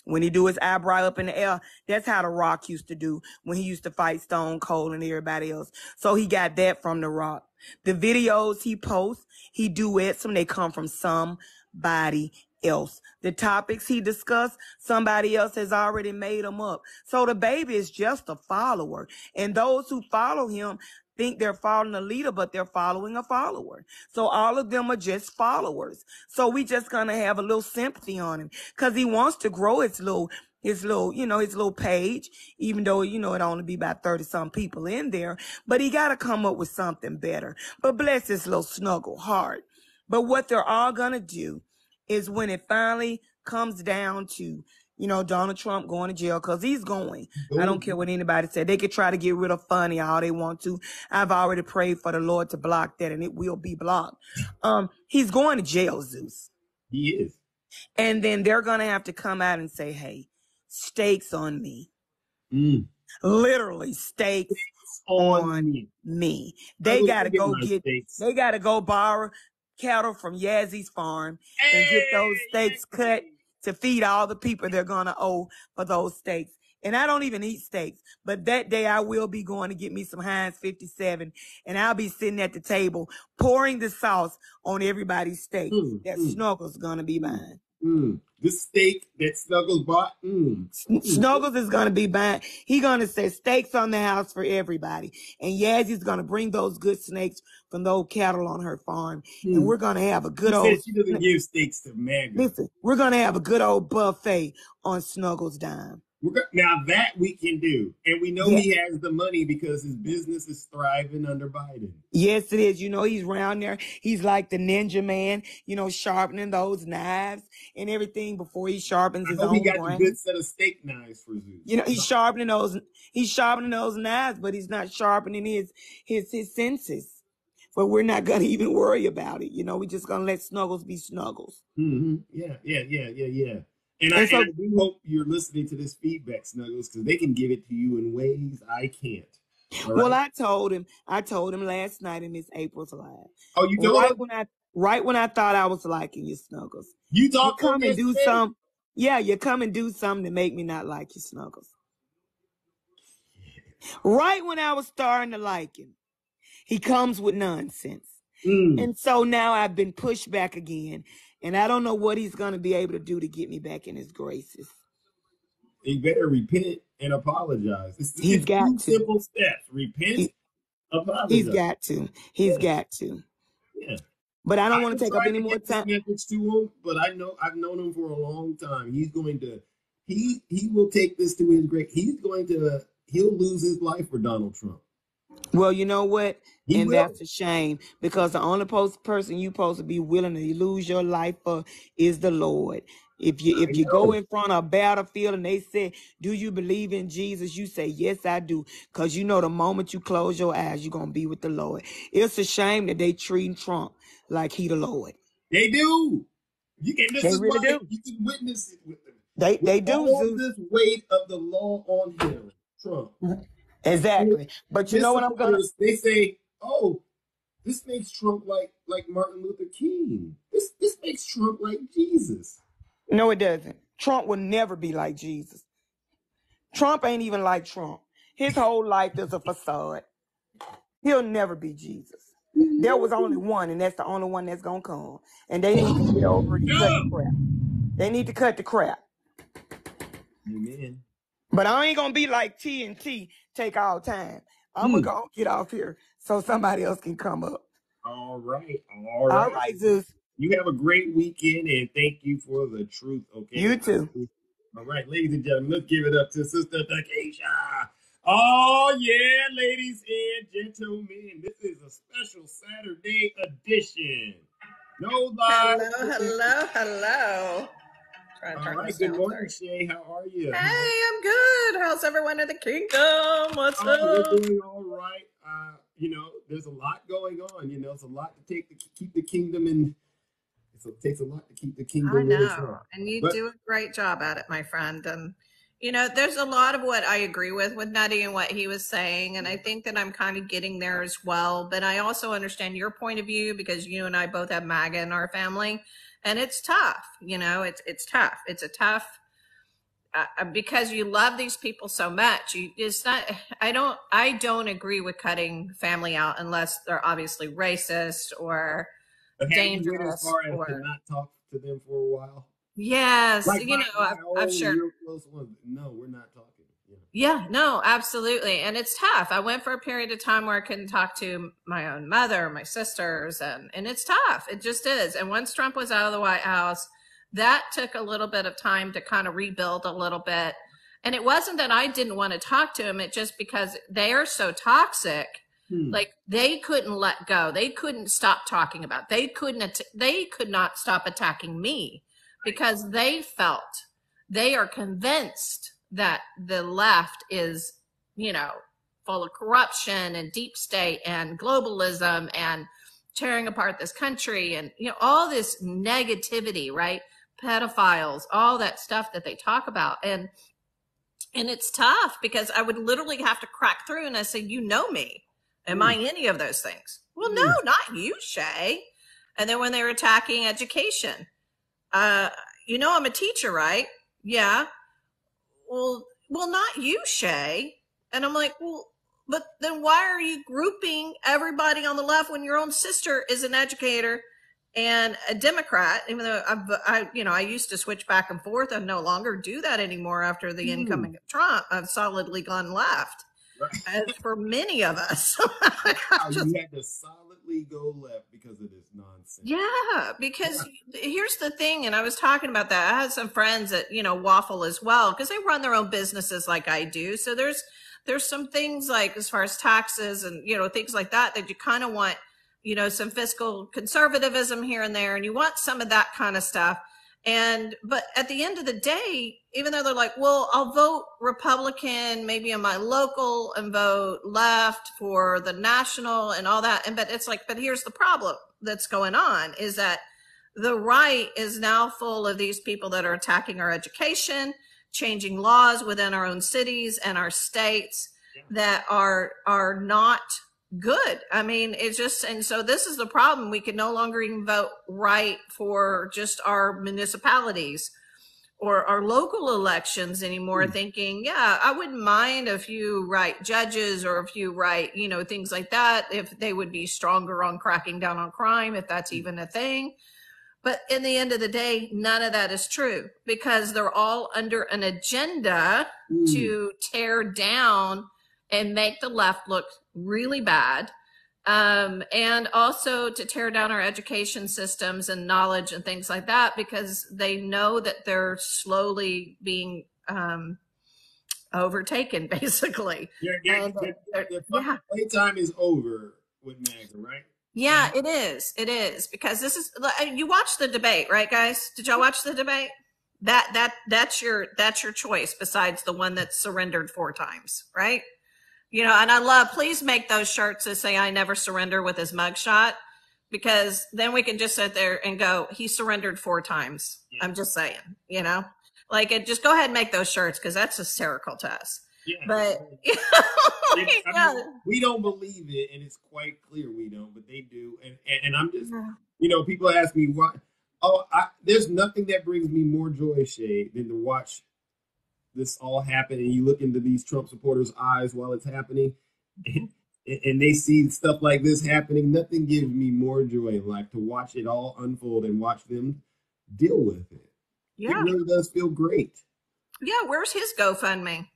When he do his eyebrow up in the air, that's how The Rock used to do when he used to fight Stone Cold and everybody else. So he got that from The Rock. The videos he posts, he duets them. They come from somebody else. The topics he discussed, somebody else has already made them up. So the baby is just a follower. And those who follow him think they're following a leader, but they're following a follower. So all of them are just followers. So we just gonna have a little sympathy on him because he wants to grow his little, his little page, even though, it only be about 30 some people in there, but he got to come up with something better. But bless his little snuggle heart. But what they're all going to do is when it finally comes down to, Donald Trump going to jail, because he's going. I don't care what anybody said. They could try to get rid of funny all they want to. I've already prayed for the Lord to block that, and it will be blocked. He's going to jail, Zeus. He is. And then they're going to have to come out and say, hey, stakes on me. Literally stakes on me. They got to go borrow cattle from Yazzy's farm and get those steaks cut to feed all the people they're going to owe for those steaks. And I don't even eat steaks, but that day I will be going to get me some Heinz 57 and I'll be sitting at the table pouring the sauce on everybody's steak that Snuggles going to be buying. The steak that Snuggles bought. Snuggles is going to be buying. He's going to say steaks on the house for everybody. And Yazzy's going to bring those good snakes from those cattle on her farm. And we're going to have a good old. She doesn't give steaks to Maggie. Listen, we're going to have a good old buffet on Snuggles' dime. Now that we can do. And we know he has the money because his business is thriving under Biden. Yes, it is. He's around there. He's like the ninja man, sharpening those knives and everything before he sharpens his own he got brain. a good set of steak knives for Zeus. He's sharpening those knives, but he's not sharpening his senses. But we're not going to even worry about it. We're just going to let Snuggles be Snuggles. Yeah. And I do hope you're listening to this feedback, Snuggles, because they can give it to you in ways I can't. Right? Well, I told him last night in Miss April's live. Oh, you told him? Right when I thought I was liking you, Snuggles. You come and do something. Yeah, you come and do something to make me not like you, Snuggles. Right when I was starting to like him, he comes with nonsense. And so now I've been pushed back again. And I don't know what he's going to be able to do to get me back in his graces. He better repent and apologize. He's got two simple steps. Repent, apologize. He's got to. Yeah. But I don't want to take up any more time. Message to him, but I've known him for a long time. He's going to, he will take this to his grave. He'll lose his life for Donald Trump. Well, you know what? That's a shame because the only person you're supposed to be willing to lose your life for is the Lord. If you go in front of a battlefield and they say, do you believe in Jesus? You say, yes, I do. Because the moment you close your eyes, you're going to be with the Lord. It's a shame that they treating Trump like he the Lord. They do. You can witness it with them. They do. All this weight of the law on him, Trump. Exactly. But you know what I'm going to... They say, oh, this makes Trump like Martin Luther King. This makes Trump like Jesus. No, it doesn't. Trump will never be like Jesus. Trump ain't even like Trump. His whole life is a facade. He'll never be Jesus. There was only one, and that's the only one that's going to come. And they need to get over it and cut the crap. They need to cut the crap. Amen. But I ain't going to be like TNT, take all time. I'm going to go get off here so somebody else can come up. All right. All right, Zeus. You have a great weekend, and thank you for the truth, okay? You too. All right, ladies and gentlemen, let's give it up to Sister Takesha. Oh, yeah, ladies and gentlemen, this is a special Saturday edition. No lies. Hello. All right, good morning, Shay. How are you? Hey, I'm good. How's everyone in the kingdom? What's up? We're doing all right. There's a lot going on. It's a lot to keep the kingdom in. It takes a lot to keep the kingdom. I know, and you do a great job at it, my friend. And there's a lot of what I agree with Nutty and what he was saying, and I think that I'm kind of getting there as well. But I also understand your point of view because you and I both have MAGA in our family, and it's tough. It's tough. It's a tough because you love these people so much. I don't agree with cutting family out unless they're obviously racist or dangerous. As far as to not talk to them for a while. Yes, Like you know, I've shared. real close ones. No, we're not talking. Yeah, no, absolutely. And it's tough. I went for a period of time where I couldn't talk to my own mother, my sisters, and it's tough. It just is. And once Trump was out of the White House, that took a little bit of time to kind of rebuild a little bit. And it wasn't that I didn't want to talk to him. It just because they are so toxic. Like they couldn't let go. They couldn't stop talking about it. They could not stop attacking me because they are convinced that the left is, you know, full of corruption and deep state and globalism and tearing apart this country and, you know, all this negativity, right? Pedophiles, all that stuff that they talk about. And it's tough because I would literally have to crack through and I say, you know me. Am I any of those things? Well, no, not you, Shay. And then when they were attacking education, you know, I'm a teacher, right? Yeah. Well, not you, Shay. And I'm like, well, but then why are you grouping everybody on the left when your own sister is an educator and a Democrat? Even though I used to switch back and forth. I no longer do that anymore after the incoming of Trump. I've solidly gone left. Right. As for many of us. You had to solidly go left because of this nonsense. Yeah, because here's the thing, and I was talking about that. I had some friends that, you know, waffle as well because they run their own businesses like I do. So there's some things like as far as taxes and, you know, things like that you kind of want, you know, some fiscal conservatism here and there, and you want some of that kind of stuff. But at the end of the day, even though they're like, well, I'll vote Republican, maybe in my local and vote left for the national and all that. But it's like, but here's the problem that's going on is that the right is now full of these people that are attacking our education, changing laws within our own cities and our states that are not good. I mean, it's just, and so this is the problem. We can no longer even vote right for just our municipalities or our local elections anymore, thinking, yeah, I wouldn't mind a few right judges or a few right, you know, things like that, if they would be stronger on cracking down on crime, if that's even a thing. But in the end of the day, none of that is true because they're all under an agenda to tear down and make the left look really bad, and also to tear down our education systems and knowledge and things like that because they know that they're slowly being overtaken, basically. The playtime is over with MAGA, right? Yeah, it is. It is because this is. You watched the debate, right, guys? Did y'all watch the debate? That's your choice. Besides the one that surrendered 4 times, right? You know, and I love, please make those shirts that say I never surrender with his mugshot, because then we can just sit there and go, he surrendered 4 times. Yeah. I'm just saying, you know, like just go ahead and make those shirts because that's hysterical to us. Yeah. But I mean, we don't believe it, and it's quite clear we don't, but they do. And I'm just, you know, people ask me why. There's nothing that brings me more joy, Shay, than to watch this all happen, and you look into these Trump supporters' eyes while it's happening, and they see stuff like this happening. Nothing gives me more joy in life to watch it all unfold and watch them deal with it. Yeah. It really does feel great. Yeah, where's his GoFundMe?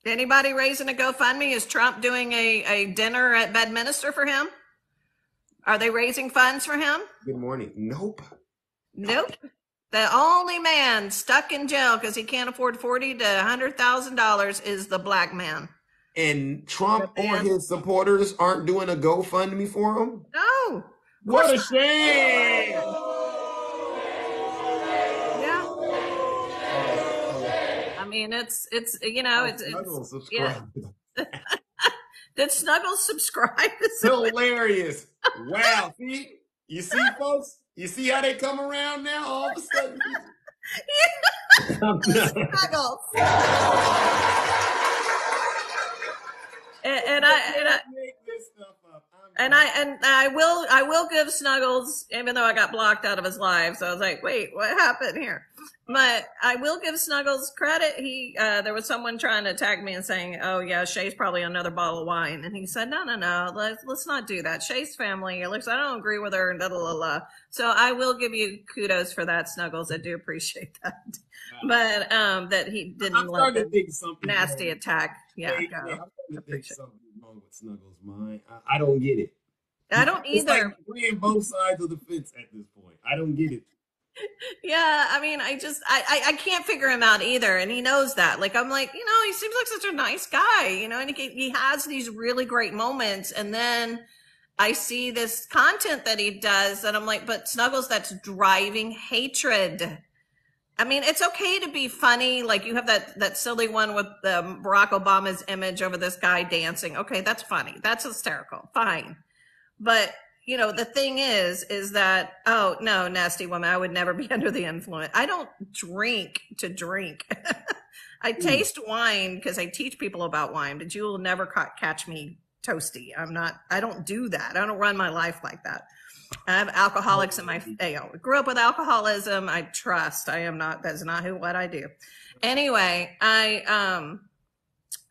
Anybody raising a GoFundMe? Is Trump doing a dinner at Bedminster for him? Are they raising funds for him? Good morning. Nope. The only man stuck in jail because he can't afford $40,000 to $100,000 is the black man. And Trump or his supporters aren't doing a GoFundMe for him? No. What a shame. Yeah. I mean, it's you know, it's yeah. Did Snuggles subscribe? Hilarious. Wow. You see, folks? You see how they come around now? All of a sudden. Snuggles. and I make this stuff up. I'm And I will give Snuggles, even though I got blocked out of his live. So I was like, wait, what happened here? But I will give Snuggles credit. There was someone trying to attack me and saying, oh yeah, Shay's probably another bottle of wine. And he said, no, let's not do that. Shay's family. It looks, I don't agree with her. So I will give you kudos for that, Snuggles. I do appreciate that. But that he didn't let the nasty attack. Yeah, I'm starting to think something wrong with Snuggles' mind. I don't get it. I don't either. It's like playing both sides of the fence at this point. I don't get it. Yeah, I mean, I can't figure him out either, and he knows that. Like, I'm like, he seems like such a nice guy, and he has these really great moments, and then I see this content that he does, and I'm like, but Snuggles, that's driving hatred. I mean, it's okay to be funny, like you have that silly one with Barack Obama's image over this guy dancing. Okay, that's funny, that's hysterical, fine, but the thing is that, oh, no, nasty woman, I would never be under the influence. I don't drink to drink. I taste wine because I teach people about wine, but you will never catch me toasty. I don't do that. I don't run my life like that. I have alcoholics in my, grew up with alcoholism. I trust. That's not what I do. Anyway,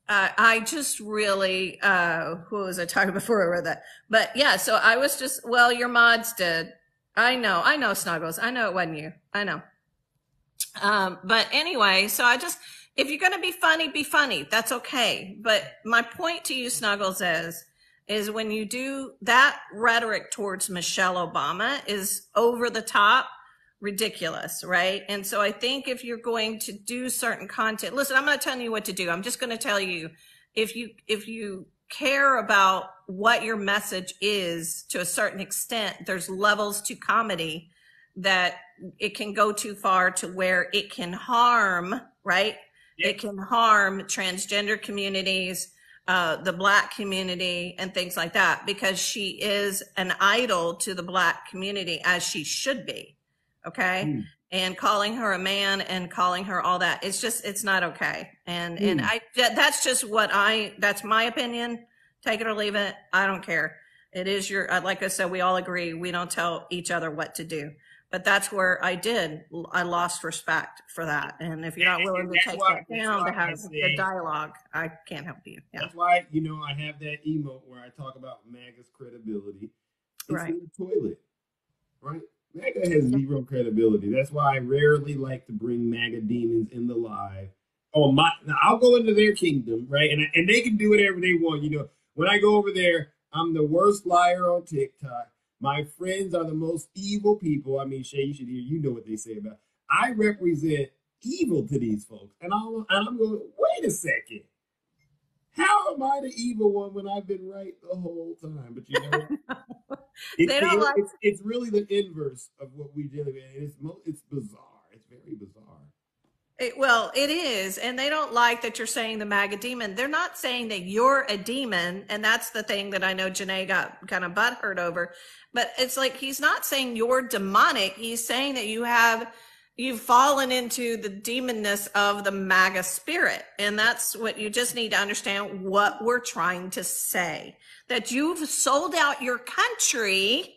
I just really, who was I talking before I read that? But yeah, so I was just, well, your mods did. I know, Snuggles. I know it wasn't you. I know. But anyway, so if you're going to be funny. That's okay. But my point to you, Snuggles, is when you do that, rhetoric towards Michelle Obama is over the top, ridiculous, right? And so I think if you're going to do certain content, listen, I'm not telling you what to do. I'm just going to tell you, if you care about what your message is to a certain extent, there's levels to comedy that it can go too far to where it can harm, right? Yeah. It can harm transgender communities, the Black community, and things like that, because she is an idol to the Black community, as she should be. Okay. And calling her a man and calling her all that, it's not okay. And that's just that's my opinion. Take it or leave it. I don't care. It is like I said, we all agree. We don't tell each other what to do, but that's where I lost respect for that. And if you're not willing to take that down to have the dialogue, I can't help you. Yeah. That's why, I have that emote where I talk about MAGA's credibility. It's in the toilet, right? MAGA has zero credibility. That's why I rarely like to bring MAGA demons in the live. Now I'll go into their kingdom, right? And they can do whatever they want. When I go over there, I'm the worst liar on TikTok. My friends are the most evil people. I mean, Shay, you should hear. You know what they say about. I represent evil to these folks, and I'm going. Wait a second. How am I the evil one when I've been right the whole time? But it's really the inverse of what we did. It's bizarre. It's very bizarre. It is. And they don't like that you're saying the MAGA demon. They're not saying that you're a demon. And that's the thing that I know Janae got kind of butthurt over. But it's like, he's not saying you're demonic. He's saying that you've fallen into the demonness of the MAGA spirit. And that's what you just need to understand, what we're trying to say. That you've sold out your country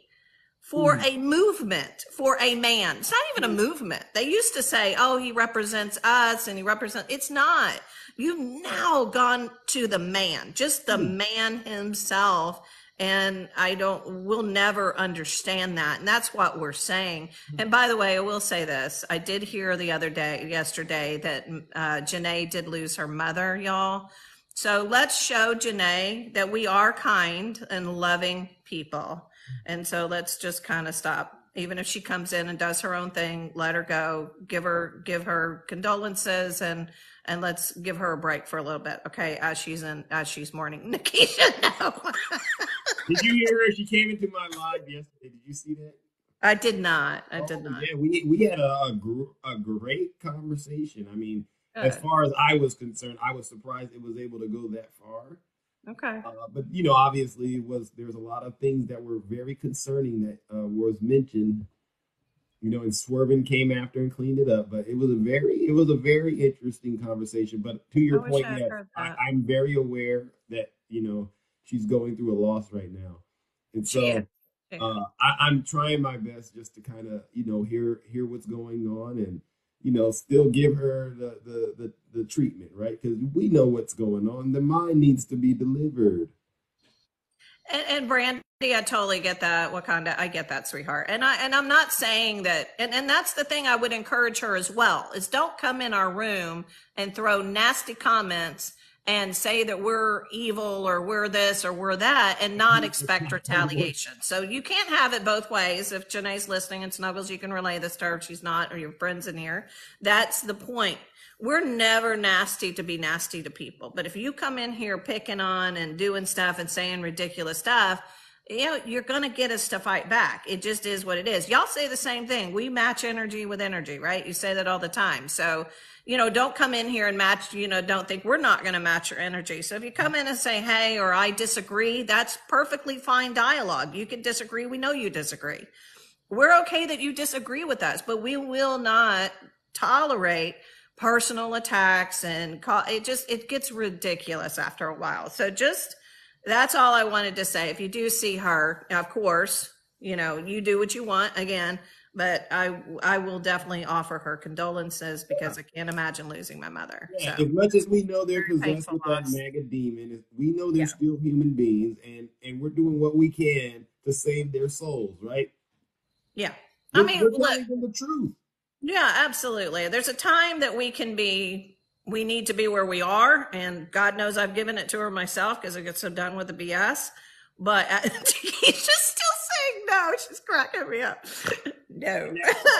for a movement, for a man. It's not even a movement. They used to say, oh, he represents us and it's not. You've now gone to the man, just the man himself. And we'll never understand that. And that's what we're saying. And by the way, I will say this. I did hear yesterday that Janae did lose her mother, y'all. So let's show Janae that we are kind and loving people. And so let's just kind of stop. Even if she comes in and does her own thing, let her go, give her condolences, and let's give her a break for a little bit. Okay. As she's mourning. Nikisha, no. Did you hear her? She came into my live yesterday. Did you see that? I did not. Yeah, we had a great conversation. I mean, as far as I was concerned, I was surprised it was able to go that far. Okay. But obviously, there's a lot of things that were very concerning that was mentioned. And Swervin came after and cleaned it up. But it was a very interesting conversation. But to your point, yes, I'm very aware that she's going through a loss right now. And She is. so I'm trying my best just to kind of, hear what's going on and, still give her the treatment, right? Because we know what's going on. The mind needs to be delivered. And Brandy, I totally get that. Wakanda, I get that, sweetheart. And I'm not saying that, and that's the thing I would encourage her as well, is don't come in our room and throw nasty comments and say that we're evil or we're this or we're that and not expect retaliation. So you can't have it both ways. If Janae's listening and Snuggles, you can relay this to her if she's not, or your friends in here. That's the point. We're never nasty to be nasty to people. But if you come in here picking on and doing stuff and saying ridiculous stuff, you're going to get us to fight back. It just is what it is. Y'all say the same thing. We match energy with energy, right? You say that all the time. So, don't come in here and match, don't think we're not going to match your energy. So if you come in and say, hey, or I disagree, that's perfectly fine dialogue. You can disagree. We know you disagree. We're okay that you disagree with us, but we will not tolerate personal attacks and it gets ridiculous after a while. So that's all I wanted to say. If you do see her, of course, you do what you want again, but I will definitely offer her condolences because I can't imagine losing my mother. Yeah, so. As much as we know they're possessed with that MAGA demon, we know they're still human beings and we're doing what we can to save their souls, right? Yeah. We're telling them the truth. Yeah, absolutely. There's a time that we need to be where we are. And God knows I've given it to her myself because I get so done with the BS. But she's just still saying no. She's cracking me up. No.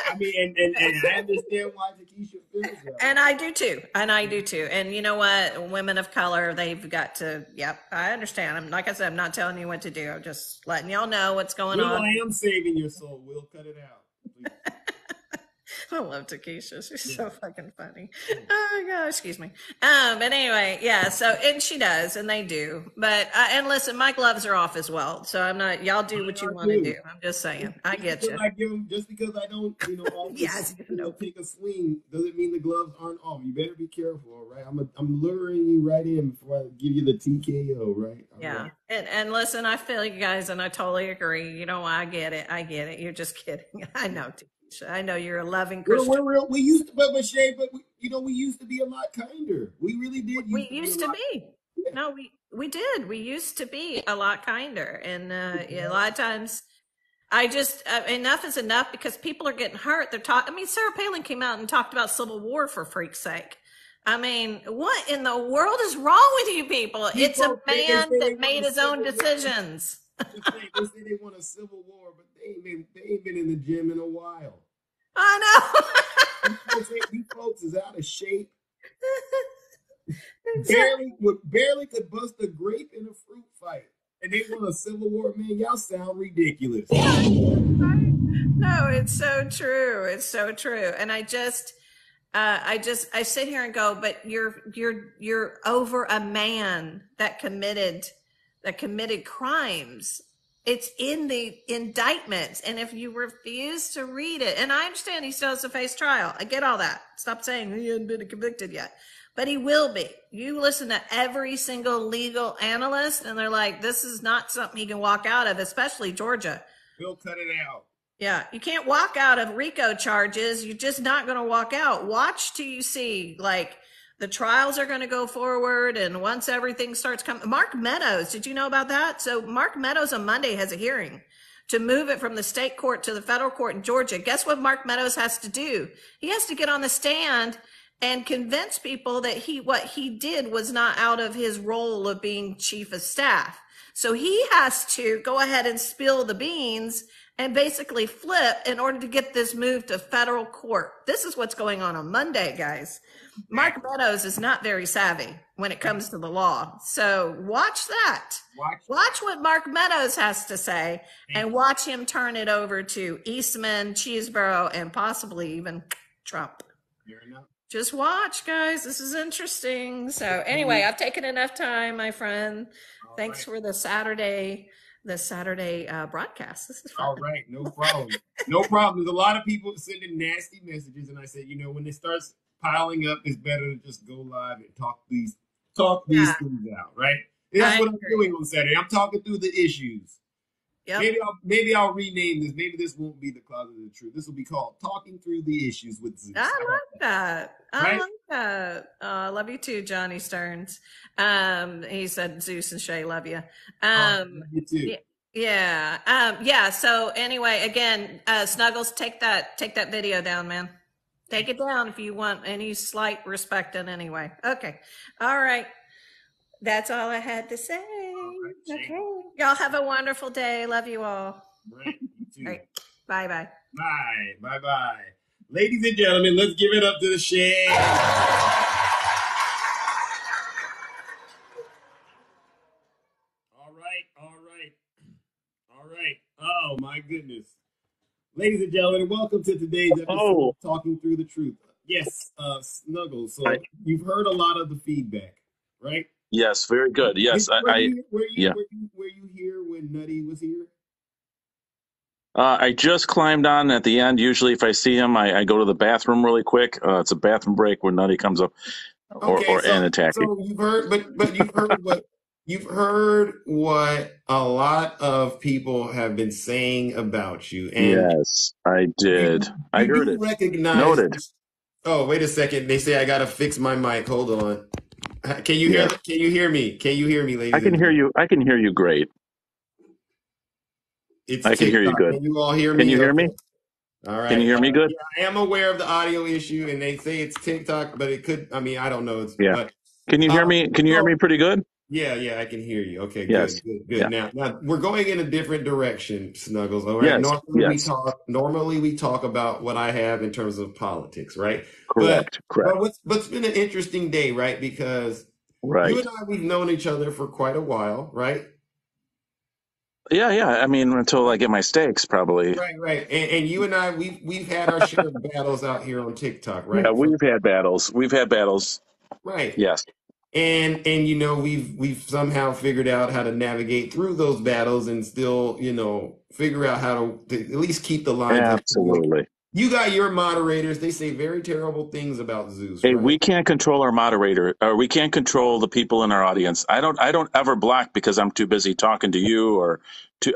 I mean, and I understand why Takesha feels that. And I do too. And you know what? Women of color, they've got to, I understand. Like I said, I'm not telling you what to do. I'm just letting y'all know what's going on. I am saving your soul. We'll cut it out. I love Takesha. She's so fucking funny. Oh my gosh, excuse me. But anyway, so, and she does, and they do. But, and listen, Mike loves her off as well. So I'm not, y'all do what you want to do. I'm just saying. I get you. Just because I don't, take a swing doesn't mean the gloves aren't off. You better be careful, right? I'm luring you right in before I give you the TKO, right? Right. And listen, I feel you guys, and I totally agree. I get it. You're just kidding. I know, I know you're a loving Christian. We're real. We used to, but we used to be a lot kinder. We really did. We used to be. Yeah. No, we did. We used to be a lot kinder, and a lot of times, enough is enough because people are getting hurt. They're talking. Sarah Palin came out and talked about civil war for freak's sake. What in the world is wrong with you people? It's a man that made his own decisions. They say they want a civil war, but they ain't been in the gym in a while. I know. These folks is out of shape. barely could bust a grape in a fruit fight, and they want a civil war. Man, y'all sound ridiculous. No, it's so true. It's so true. And I sit here and go, but you're over a man that committed crimes. It's in the indictments. And if you refuse to read it, and I understand he still has to face trial. I get all that. Stop saying he hasn't been convicted yet, but he will be. You listen to every single legal analyst and they're like, this is not something he can walk out of, especially Georgia. He'll cut it out. Yeah. You can't walk out of RICO charges. You're just not going to walk out. Watch till you see the trials are going to go forward, and once everything starts coming, Mark Meadows, did you know about that? So Mark Meadows on Monday has a hearing to move it from the state court to the federal court in Georgia. Guess what Mark Meadows has to do? He has to get on the stand and convince people that what he did was not out of his role of being chief of staff. So he has to go ahead and spill the beans and basically flip in order to get this moved to federal court. This is what's going on Monday, guys. Mark Meadows is not very savvy when it comes to the law. So watch that. Watch what Mark Meadows has to say and watch him turn it over to Eastman, Cheeseborough, and possibly even Trump. Fair enough. Just watch, guys. This is interesting. So anyway, I've taken enough time, my friend. Thanks for the Saturday broadcast. This is fun. All right, no problem. No problem. There's a lot of people sending nasty messages, and I said, when it starts piling up, it's better to just go live and talk these things out, right? And that's what I'm doing on Saturday. I'm talking through the issues. Yep. Maybe I'll rename this. Maybe this won't be the Closet of the Truth. This will be called Talking Through the Issues with Zeus. I like that. I Right? like that. I love you too, Johnny Stearns. He said Zeus and Shay love you. You too. Yeah. So anyway, again, Snuggles, take that video down, man. Take it down if you want any slight respect in any way. Okay. All right. That's all I had to say. Right, okay. Y'all have a wonderful day. Love you all. Right. You too. All right. Bye-bye. Bye. Bye. Ladies and gentlemen, let's give it up to the Shay. All right. Oh, my goodness. Ladies and gentlemen, welcome to today's episode of Talking Through the Truth. Yes, Snuggles. So you've heard a lot of the feedback, right? Yes, very good. Yes, Were you here when Nutty was here? I just climbed on at the end. Usually, if I see him, I go to the bathroom really quick. It's a bathroom break when Nutty comes up and attacks me. So you've heard, but you've heard what a lot of people have been saying about you, and yes, I did. I heard it. Recognize. Noted. Oh, wait a second. They say I gotta fix my mic. Hold on. Can you hear? Can you hear me? Can you hear me, ladies? I can hear you. I can hear you great. I can hear you good. Can you all hear me? Can you hear me? All right. Can you hear me good? Yeah, I am aware of the audio issue, and they say it's TikTok, but it could. I mean, I don't know. But, can you hear me? Can you hear me pretty good? Yeah, I can hear you. Okay, yes. Good. Yeah. Now we're going in a different direction, Snuggles. All right. Yes. Normally we talk about what I have in terms of politics, right? Correct. But what's been an interesting day, right? Because you and I, we've known each other for quite a while, right? Yeah. I mean, until I get my steaks, probably. Right. And you and I, we've had our share of battles out here on TikTok, right? Yeah, we've had battles. Right. Yes. And you know, we've somehow figured out how to navigate through those battles and still, you know, figure out how to at least keep the lines. Absolutely. You got your moderators. They say very terrible things about Zeus. Hey, right? We can't control our moderator, or we can't control the people in our audience. I don't ever block because I'm too busy talking to you, or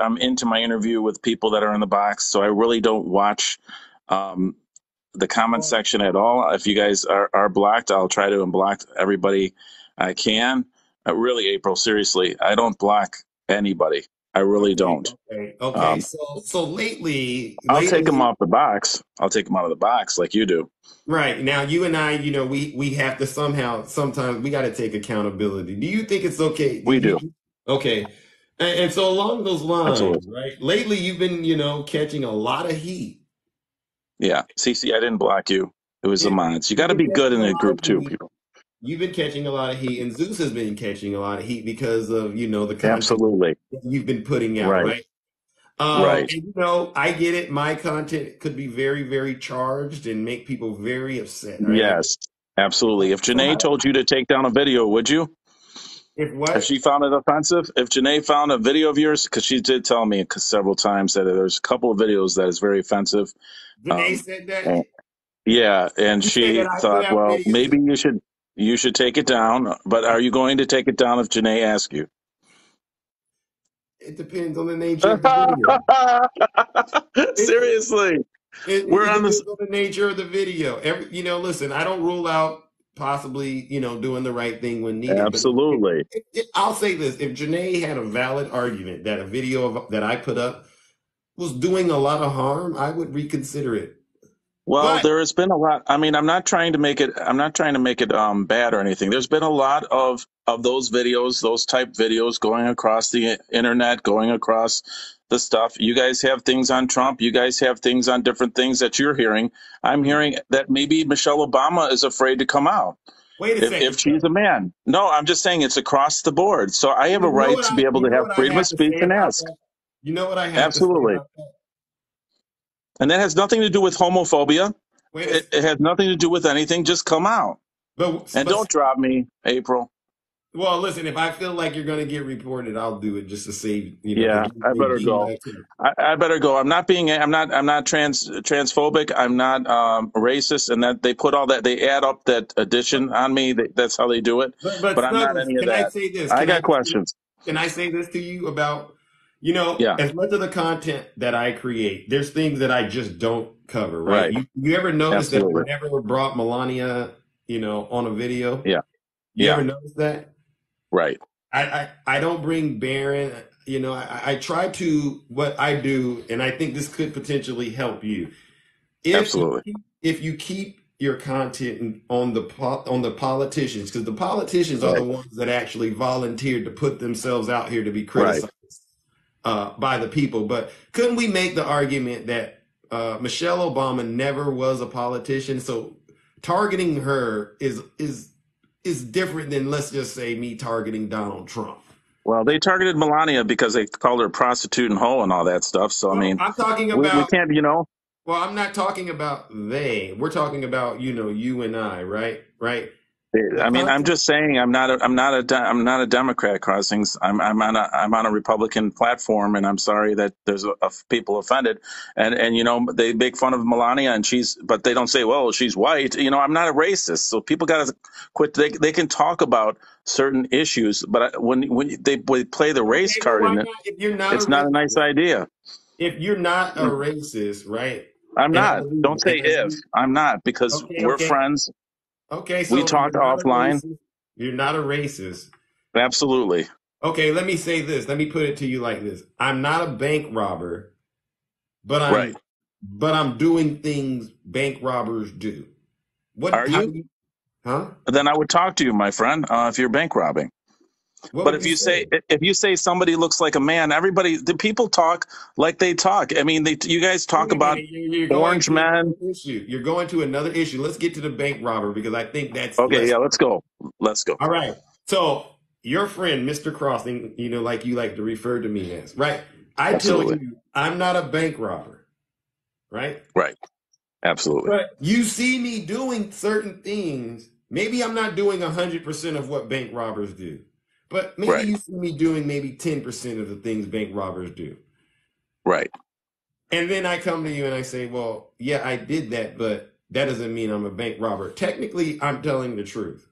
I'm into my interview with people that are in the box. So I really don't watch the comment section at all. If you guys are blocked, I'll try to unblock everybody I can. Really, April, seriously, I don't block anybody. I really don't. Okay. So lately, I'll take them off the box. I'll take them out of the box like you do. Right. Now, you and I, you know, we have to sometimes we got to take accountability. Do you think it's okay? We do. Okay. And so along those lines, absolutely. Right? Lately, you've been, you know, catching a lot of heat. Yeah. CC, I didn't block you. It was the mods. You got to be good in a group too, people. You've been catching a lot of heat, and Zeus has been catching a lot of heat because of, you know, the content absolutely you've been putting out, right? And, you know, I get it. My content could be very, very charged and make people very upset. Right? Yes, absolutely. If Janae told you to take down a video, would you? If she found it offensive? If Janae found a video of yours, because she did tell me several times that there's a couple of videos that is very offensive. Janae said that? Yeah, and she thought, well, maybe you should take it down. But are you going to take it down if Janae asks you? It depends on the nature of the video. Seriously. It depends on the nature of the video. You know, listen, I don't rule out possibly, you know, doing the right thing when needed. Absolutely. But I'll say this. If Janae had a valid argument that a video that I put up was doing a lot of harm, I would reconsider it. Well, there has been a lot. I mean, I'm not trying to make it bad or anything. There's been a lot of those videos, those type videos going across the internet, going across the stuff. You guys have things on Trump. You guys have things on different things that you're hearing. I'm hearing that maybe Michelle Obama is afraid to come out. Wait a second. If she's a man. No, I'm just saying it's across the board. So I have a right to be able to have freedom of speech and ask. You know what I have absolutely. To say about that? And that has nothing to do with homophobia. It has nothing to do with anything. Just come out. But don't drop me, April. Well, listen, if I feel like you're going to get reported, I'll do it just to save, you know. Yeah, I better go. I better go. I'm not transphobic. I'm not racist. And that they put all that, they add up that addition on me. That's how they do it. But I'm not any of that. Can I say this? I got questions. Can I say this to you about, Yeah. as much of the content that I create, there's things that I just don't cover, right? Right. You ever notice that I Absolutely. never brought Melania, on a video? Yeah. You Yeah. ever notice that? Right. I don't bring Baron. I try to what I do, and I think this could potentially help you. Absolutely. If you keep your content on the politicians, because the politicians are Right. the ones that actually volunteered to put themselves out here to be Right. criticized by the people. But couldn't we make the argument that Michelle Obama never was a politician? So targeting her is different than, let's just say, me targeting Donald Trump. Well, they targeted Melania because they called her a prostitute and hoe and all that stuff. So, I Well, mean, I'm talking we about. can't, Well, I'm not talking about they. We're talking about you and I, right? Right. The I mean, I'm content. just saying I'm not a Democrat, Crossings. I'm on a Republican platform, and I'm sorry that there's people offended, and they make fun of Melania, but they don't say, well, she's white. I'm not a racist, so people got to quit. They can talk about certain issues, but when they play the race Okay, well, card why in it, not? If you're not a it's not a nice racist, idea. if you're not a racist, right? I'm And I not. believe, Don't say and if. you, I'm not, because okay, we're okay, friends. okay. We So talk you're not a offline. racist. You're not a racist. Absolutely. Okay, let me say this. Let me put it to you like this. I'm not a bank robber, but Right. I'm doing things bank robbers do. Are How you? do you, huh? Then I would talk to you, my friend, if you're bank robbing. What But would you say? if you say somebody looks like a man, the people talk like they talk. I mean, you guys talk Wait a about minute, you're going orange to men. another issue. You're going to another issue. Let's get to the bank robber because I think that's Okay, less. yeah, let's go. Let's go. All right. So your friend, Mr. Crossing, like you like to refer to me as, right? I tell Absolutely. you, I'm not a bank robber, right? Right. Absolutely. But you see me doing certain things. Maybe I'm not doing 100% of what bank robbers do, but maybe Right. you see me doing maybe 10% of the things bank robbers do. Right. And then I come to you and I say, well, yeah, I did that, but that doesn't mean I'm a bank robber. Technically, I'm telling the truth.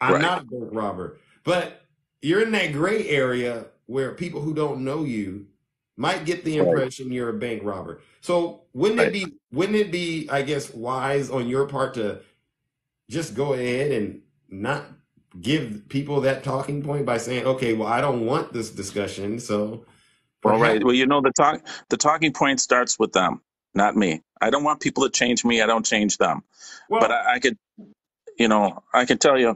I'm Right. not a bank robber, but you're in that gray area where people who don't know you might get the Right. impression you're a bank robber. So wouldn't it be, I guess, wise on your part to just go ahead and not give people that talking point by saying, okay, well, I don't want this discussion, so Well, right. perhaps. Well, the talking point starts with them, not me. I don't want people to change me. I don't change them. But Well, I could, I can tell you,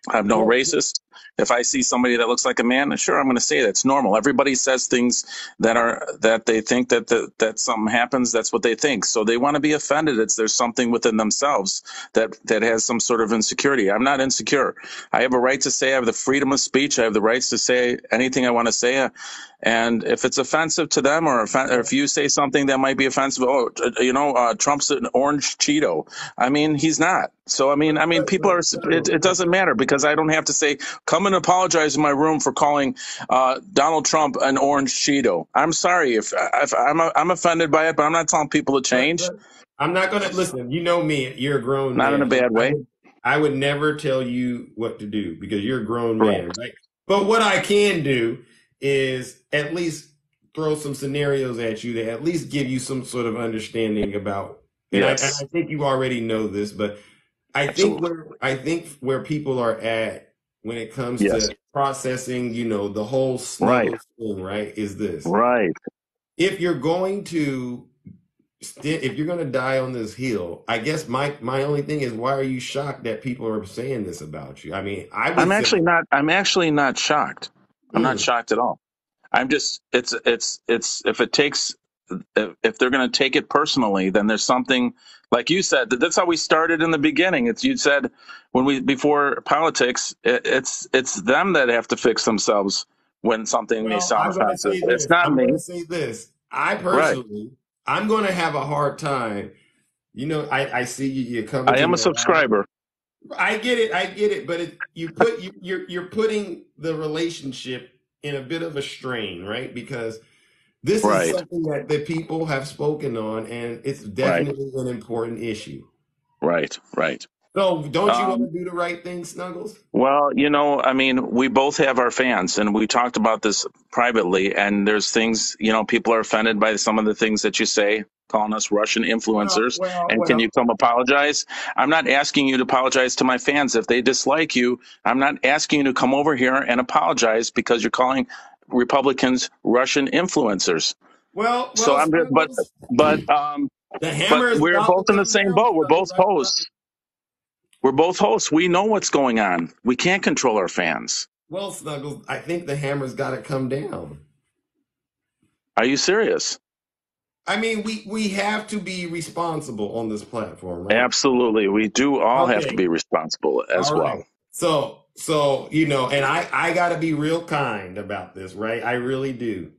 I'm no well, racist. If I see somebody that looks like a man, sure, I'm going to say that's normal. Everybody says things that they think that something happens. That's what they think. So they want to be offended. There's something within themselves that has some sort of insecurity. I'm not insecure. I have a right to say. I have the freedom of speech. I have the rights to say anything I want to say. And if it's offensive to them, or if you say something that might be offensive, Trump's an orange Cheeto. I mean, he's not. So I mean, people are. It doesn't matter, because I don't have to say, come and apologize in my room for calling Donald Trump an orange Cheeto. I'm sorry if I'm offended by it, but I'm not telling people to change. but I'm not going to listen. You know me. You're a grown Not in a man. bad way. I would never tell you what to do because you're a grown Right. man, right? But what I can do is at least throw some scenarios at you to at least give you some sort of understanding about. And Yes. I think you already know this, but I think where people are at when it comes Yes. to processing, the whole Right. snuggles thing, right? Is this: Right. if you're going to die on this hill, I guess my only thing is, why are you shocked that people are saying this about you? I mean, I would I'm say, actually not shocked. I'm not shocked at all. I'm just it's if they're going to take it personally, then there's something, like you said, that's how we started in the beginning. You said before politics, it's them that have to fix themselves when something may well, sound I'm going to offensive. say It's this. not I'm going me. to say this. I Right. personally, I'm going to have a hard time. I see you're coming I to am a my live. subscriber. I get it, but you're putting the relationship in a bit of a strain, right? Because this is Right. something that the people have spoken on, and it's Right. definitely an important issue. Right. Right. So don't you want to do the right thing, Snuggles? Well, I mean, we both have our fans, and we talked about this privately. And there's things, people are offended by some of the things that you say, calling us Russian influencers. And can you come apologize? I'm not asking you to apologize to my fans. If they dislike you, I'm not asking you to come over here and apologize because you're calling Republicans Russian influencers. So I'm just, Snuggles, but the hammer is we're about to both in the come same down, boat. We're both Snuggles. I promise. hosts. We're both hosts. We know what's going on. We can't control our fans. Well, Snuggles, I think the hammer's got to come down. Are you serious? I mean, we have to be responsible on this platform, right? Absolutely. We do all have to Okay. be responsible as All well. right. So and I got to be real kind about this, right? I really do.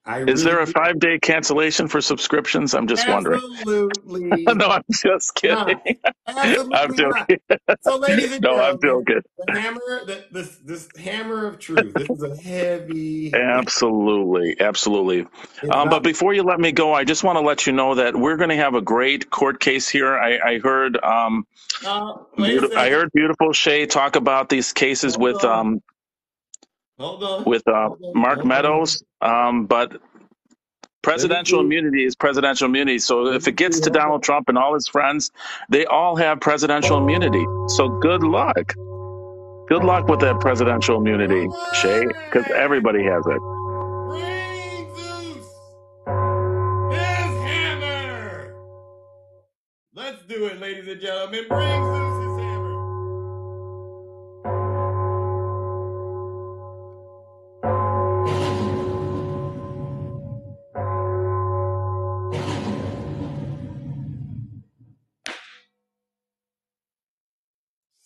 Is there a do. 5-day cancellation for subscriptions? I'm just wondering. Absolutely No, I'm just kidding. not. I'm Absolutely not. joking. So, ladies and No, I'm gentlemen, joking. the hammer, this hammer of truth. This is a heavy. Absolutely. Absolutely. It's But not. before you let me go, I just want to let you know that we're going to have a great court case here. I heard Wait a I second. heard beautiful Shay talk about these cases Hold with on. Hold on. Mark Hold on. Meadows. But Let me presidential see. immunity is presidential immunity. So Let if me it gets see. to Hold Donald on. Trump and all his friends, they all have presidential immunity. So good luck. Good luck with that presidential immunity, Shay, because everybody has it. Bring Zeus his hammer. Let's do it, ladies and gentlemen. Bring Zeus his hammer.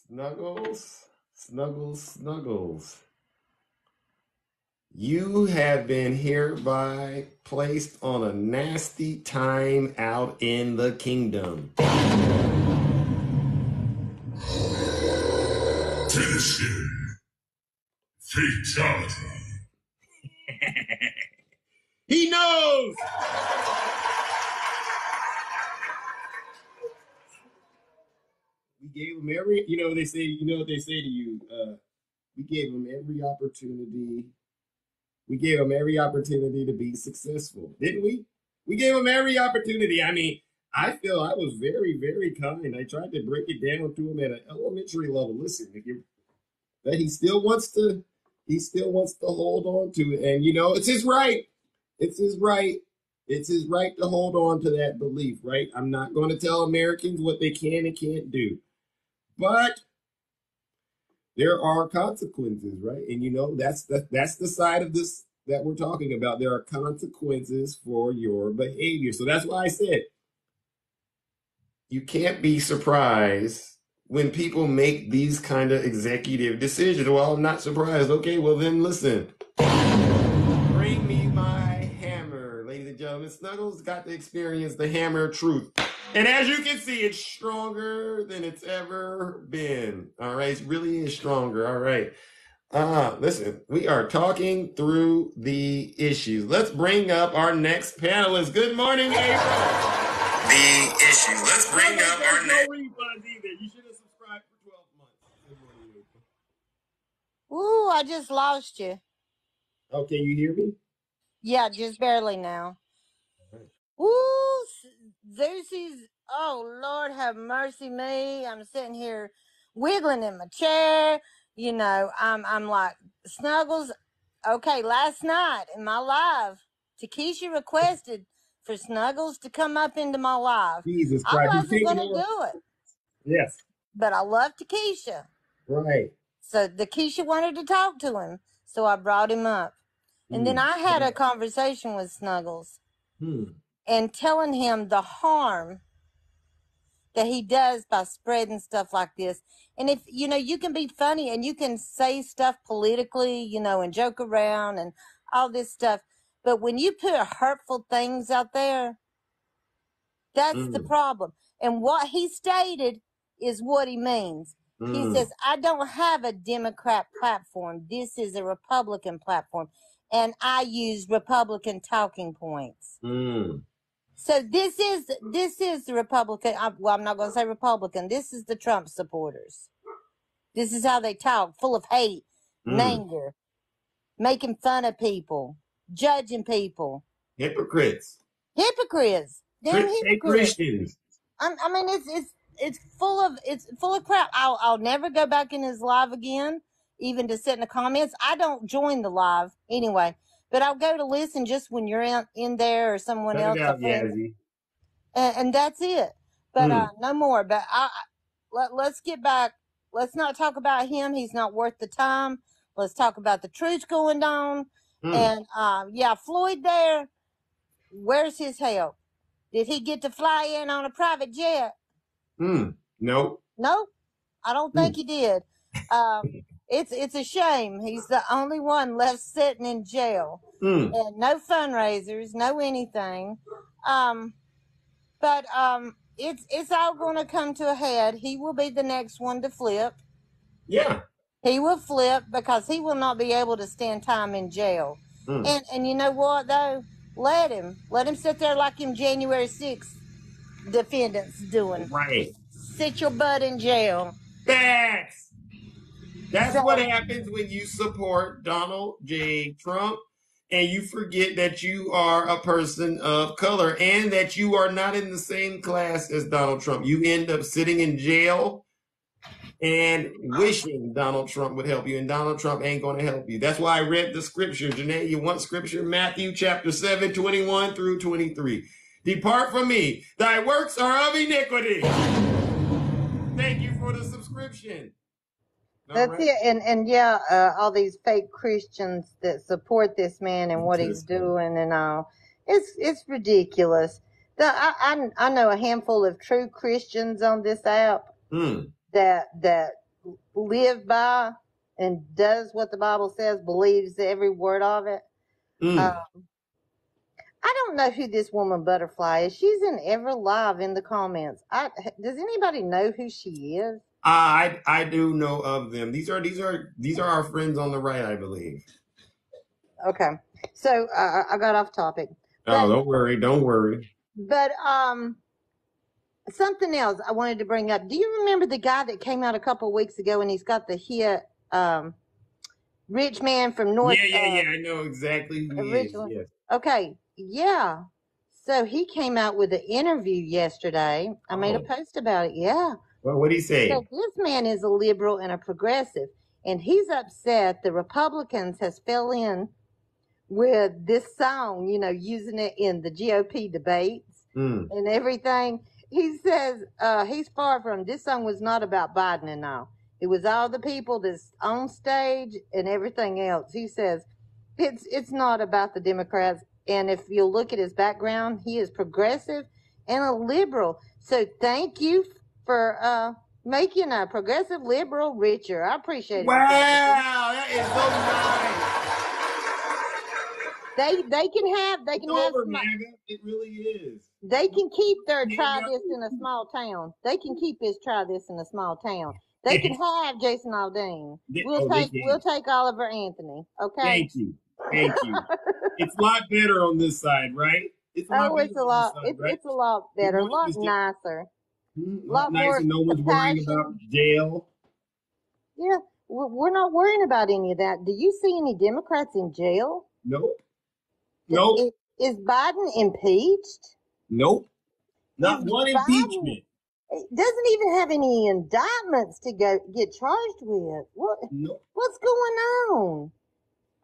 Snuggles, Snuggles, Snuggles. You have been hereby placed on a nasty time out in the kingdom. Finishing. Fatality. He knows! We gave him every, they say, what they say to you, we gave him every opportunity. We gave him every opportunity to be successful, didn't we? We gave him every opportunity. I mean, I feel I was very, very kind. I tried to break it down to him at an elementary level. Listen, that he still wants to hold on to it. And it's his right. It's his right. It's his right to hold on to that belief, right? I'm not going to tell Americans what they can and can't do. But there are consequences, right? And that's the side of this that we're talking about. There are consequences for your behavior. So that's why I said you can't be surprised when people make these kind of executive decisions. Well, I'm not surprised. Okay, well then listen. Bring me my hammer, ladies and gentlemen. Snuggles got to experience the hammer of truth. And as you can see, it's stronger than it's ever been. All right, it really is stronger. All right. Listen, we are talking through the issues. Let's bring up our next panelist. Good morning, April. The issue. Let's bring up our next. No refunds either. You should have subscribed for 12 months. Good morning, April. Ooh, I just lost you. Oh, can you hear me? Yeah, just barely now. Right. Ooh, Zeus's. Oh, Lord have mercy me. I'm sitting here wiggling in my chair. I'm like, Snuggles. Okay, last night in my live, Takesha requested for Snuggles to come up into my live. Jesus I Christ. wasn't going to do it. Yes. But I love Takesha. Right. So Takesha wanted to talk to him. So I brought him up. And then I had a conversation with Snuggles and telling him the harm that he does by spreading stuff like this. And if, you can be funny and you can say stuff politically, and joke around and all this stuff. But when you put hurtful things out there, that's the problem. And what he stated is what he means. He says, I don't have a Democrat platform. This is a Republican platform. And I use Republican talking points. So this is the Republican. Well, I'm not going to say Republican. This is the Trump supporters. This is how they talk, full of hate and anger, making fun of people, judging people. Hypocrites. Damn hypocrites. Christians. I mean, it's full of crap. I'll never go back in his live again, even to sit in the comments. I don't join the live anyway, but I'll go to listen just when you're in there or someone Cut else. it out, Yazzie. And that's it. But no more. But let's get back. Let's not talk about him. He's not worth the time. Let's talk about the truth going on. And yeah, Floyd there. Where's his help? Did he get to fly in on a private jet? Nope. Nope. I don't think he did. It's a shame. He's the only one left sitting in jail. And no fundraisers, no anything. But it's all going to come to a head. He will be the next one to flip. Yeah. He will flip because he will not be able to stand time in jail. And you know what, though? Let him sit there like him January 6th defendants doing. Right. Sit your butt in jail. That's what happens when you support Donald J. Trump and you forget that you are a person of color and that you are not in the same class as Donald Trump. You end up sitting in jail and wishing Donald Trump would help you, and Donald Trump ain't going to help you. That's why I read the scripture. Janae, you want scripture? Matthew chapter 7, 21 through 23. Depart from me. Thy works are of iniquity. Thank you for the subscription. That's it. And yeah, all these fake Christians that support this man and what he's doing and all. It's ridiculous. I know a handful of true Christians on this app that live by and does what the Bible says, believes every word of it. I don't know who this woman Butterfly is. She's in every live in the comments. Does anybody know who she is? I do know of them. These are our friends on the right, I believe. Okay, so I got off topic. But, don't worry. But something else I wanted to bring up. Do you remember the guy that came out a couple of weeks ago and he's got the hit rich man from North? Yeah. I know exactly who he is. Yes. Okay, yeah. So he came out with an interview yesterday. I made a post about it. Yeah. Well, what did he say? So this man is a liberal and a progressive, and he's upset the Republicans has fell in with this song, using it in the GOP debates and everything. He says he's far from, this song was not about Biden and all. It was all the people that's on stage and everything else. He says it's not about the Democrats. And if you look at his background, he is progressive and a liberal. So thank you for making a progressive liberal richer. I appreciate it. Wow, that is so nice. They can have it really is. They can keep their try this in a small town. They can keep his try this in a small town. They can have Jason Aldean. We'll take Oliver Anthony. Okay. Thank you. It's a lot better on this side, right? It's a lot better, a lot nicer. A lot nicer. No one's worrying about jail. Yeah, we're not worrying about any of that. Do you see any Democrats in jail? Nope. Is Biden impeached? Nope. Not one impeachment. Doesn't even have any indictments to get charged with. What's going on?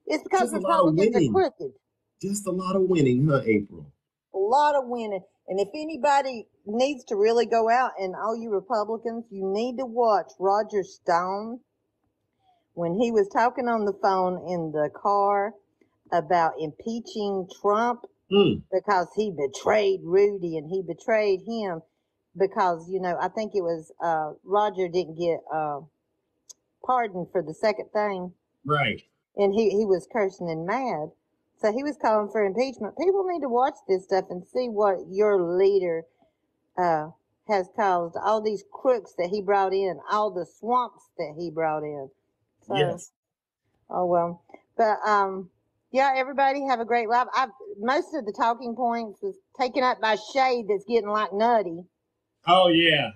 It's because Republicans are crooked. Just a lot of winning, huh, April? A lot of winning. And if anybody needs to really go out, and all you Republicans, you need to watch Roger Stone when he was talking on the phone in the car about impeaching Trump because he betrayed Rudy and he betrayed him because, I think it was Roger didn't get pardoned for the second thing. Right. And he was cursing and mad. So he was calling for impeachment. People need to watch this stuff and see what your leader has caused. All these crooks that he brought in, all the swamps that he brought in. So, yes. Oh, well. But Yeah, everybody have a great life. Most of the talking points was taken up by Shay that's getting like nutty. Oh, yeah.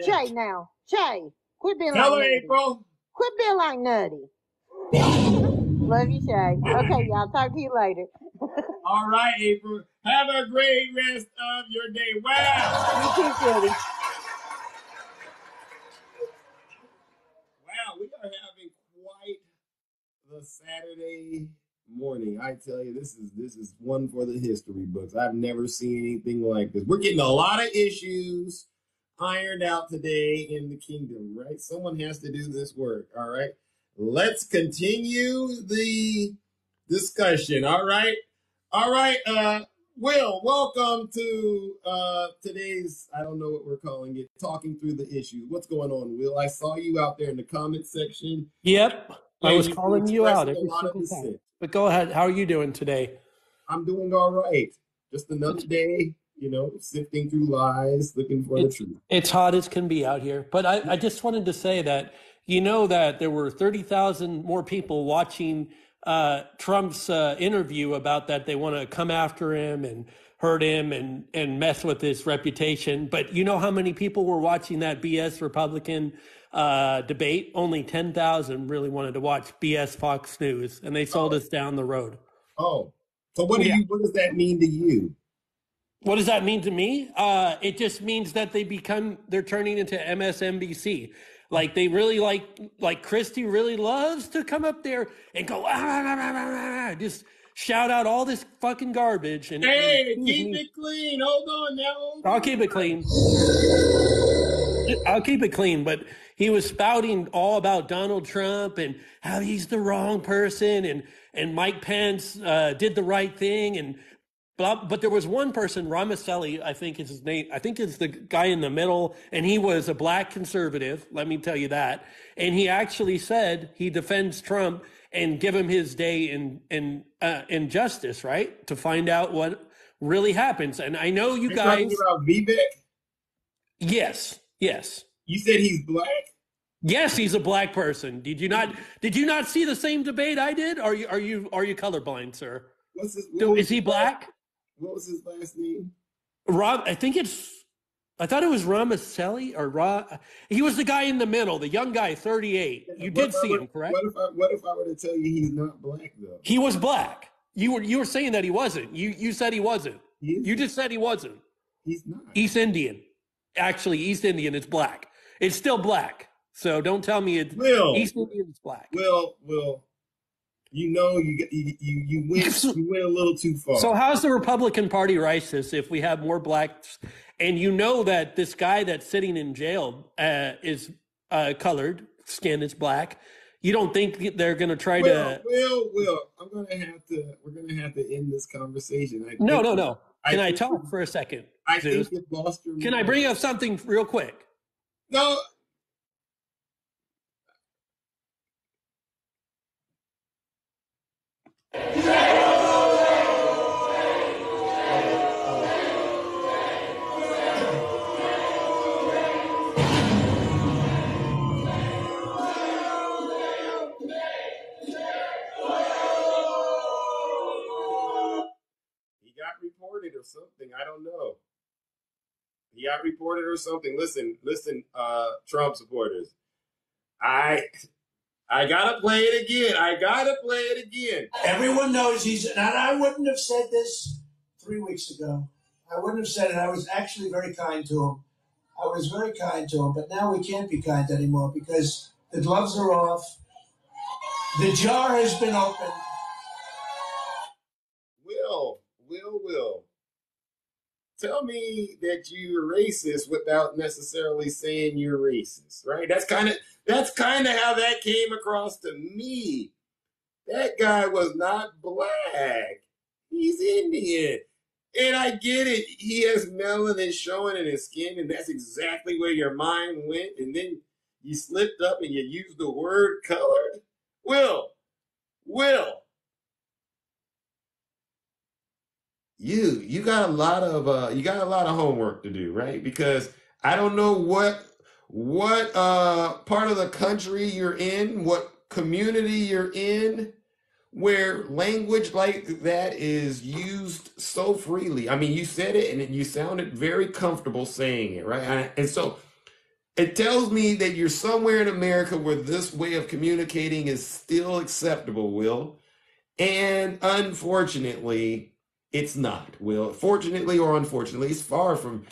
Shay now. Shay, quit being Tell like her, nutty. April. Quit being like nutty. Love you, Shay. Okay, y'all. Talk to you later. All right, April. Have a great rest of your day. Wow. You too, Sylvie. Wow, we are having quite the Saturday morning. I tell you, this is one for the history books. I've never seen anything like this. We're getting a lot of issues ironed out today in the kingdom, right? Someone has to do this work. All right. Let's continue the discussion. All right. All right. Will, welcome to today's, I don't know what we're calling it, talking through the issues. What's going on, Will? I saw you out there in the comment section. Yep. I was you calling you out expressing every a lot of single time. dissent. But go ahead. How are you doing today? I'm doing all right. Just another day, sifting through lies, looking for the truth. It's hot as can be out here. But I just wanted to say that, that there were 30,000 more people watching Trump's interview about that. They want to come after him and hurt him and mess with his reputation. But you know how many people were watching that BS Republican debate? Only 10,000 really wanted to watch BS Fox News, and they sold us down the road. Oh, so what does that mean to you? What does that mean to me? It just means that they're turning into MSNBC. Like they really like Christie really loves to come up there and go, just shout out all this fucking garbage. And keep it clean. Hold on now. I'll keep it clean. I'll keep it clean, but he was spouting all about Donald Trump and how he's the wrong person and Mike Pence did the right thing and blah. But there was one person, Ramaselli, I think is his name. I think it's the guy in the middle, and he was a black conservative. Let me tell you that. And he actually said he defends Trump and give him his day in justice, right, to find out what really happens. And I know you guys. Talking about Vivek? Yes. You said he's black? Yes, he's a black person. Did you not see the same debate I did? Are you colorblind, sir? Is he black? What was his last name? I thought it was Ramaselli or he was the guy in the middle, the young guy, 38. You did see him, correct? What if I were to tell you he's not black though? He was black. You were saying that he wasn't. You said he wasn't. You just said he wasn't. He's not. East Indian. Actually, East Indian is black. It's still black. So don't tell me it's East Indian is black. Will, you went a little too far. So how's the Republican Party racist if we have more blacks? And you know that this guy that's sitting in jail is colored, skin is black. You don't think they're going to try to? Will, we're going to have to end this conversation. No. Can I talk for a second? I think you've lost your mind. Can I bring up something real quick? No. Reported or something. I don't know. He got reported or something. Listen, Trump supporters. I gotta play it again. Everyone knows and I wouldn't have said this 3 weeks ago. I wouldn't have said it. I was actually very kind to him. But now we can't be kind anymore because the gloves are off. The jar has been opened. Will. Tell me that you're racist without necessarily saying you're racist, right? That's kind of how that came across to me. That guy was not black. He's Indian. And I get it. He has melanin showing in his skin, and that's exactly where your mind went. And then you slipped up and you used the word colored. Will. You got a lot of homework to do, right? Because I don't know what part of the country you're in, what community you're in, where language like that is used so freely. I mean, you said it and you sounded very comfortable saying it, right? And so it tells me that you're somewhere in America where this way of communicating is still acceptable, Will. And unfortunately, it's not, Will. Fortunately or unfortunately, it's far from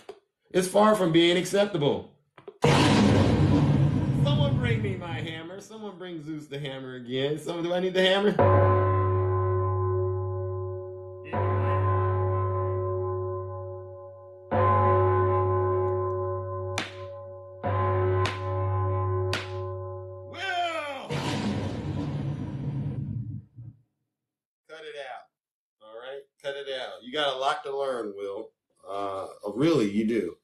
being acceptable. Someone bring me my hammer. Someone bring Zeus the hammer again. Do I need the hammer? Will! Cut it out. All right? Cut it out. You got a lot to learn, Will. Really, you do.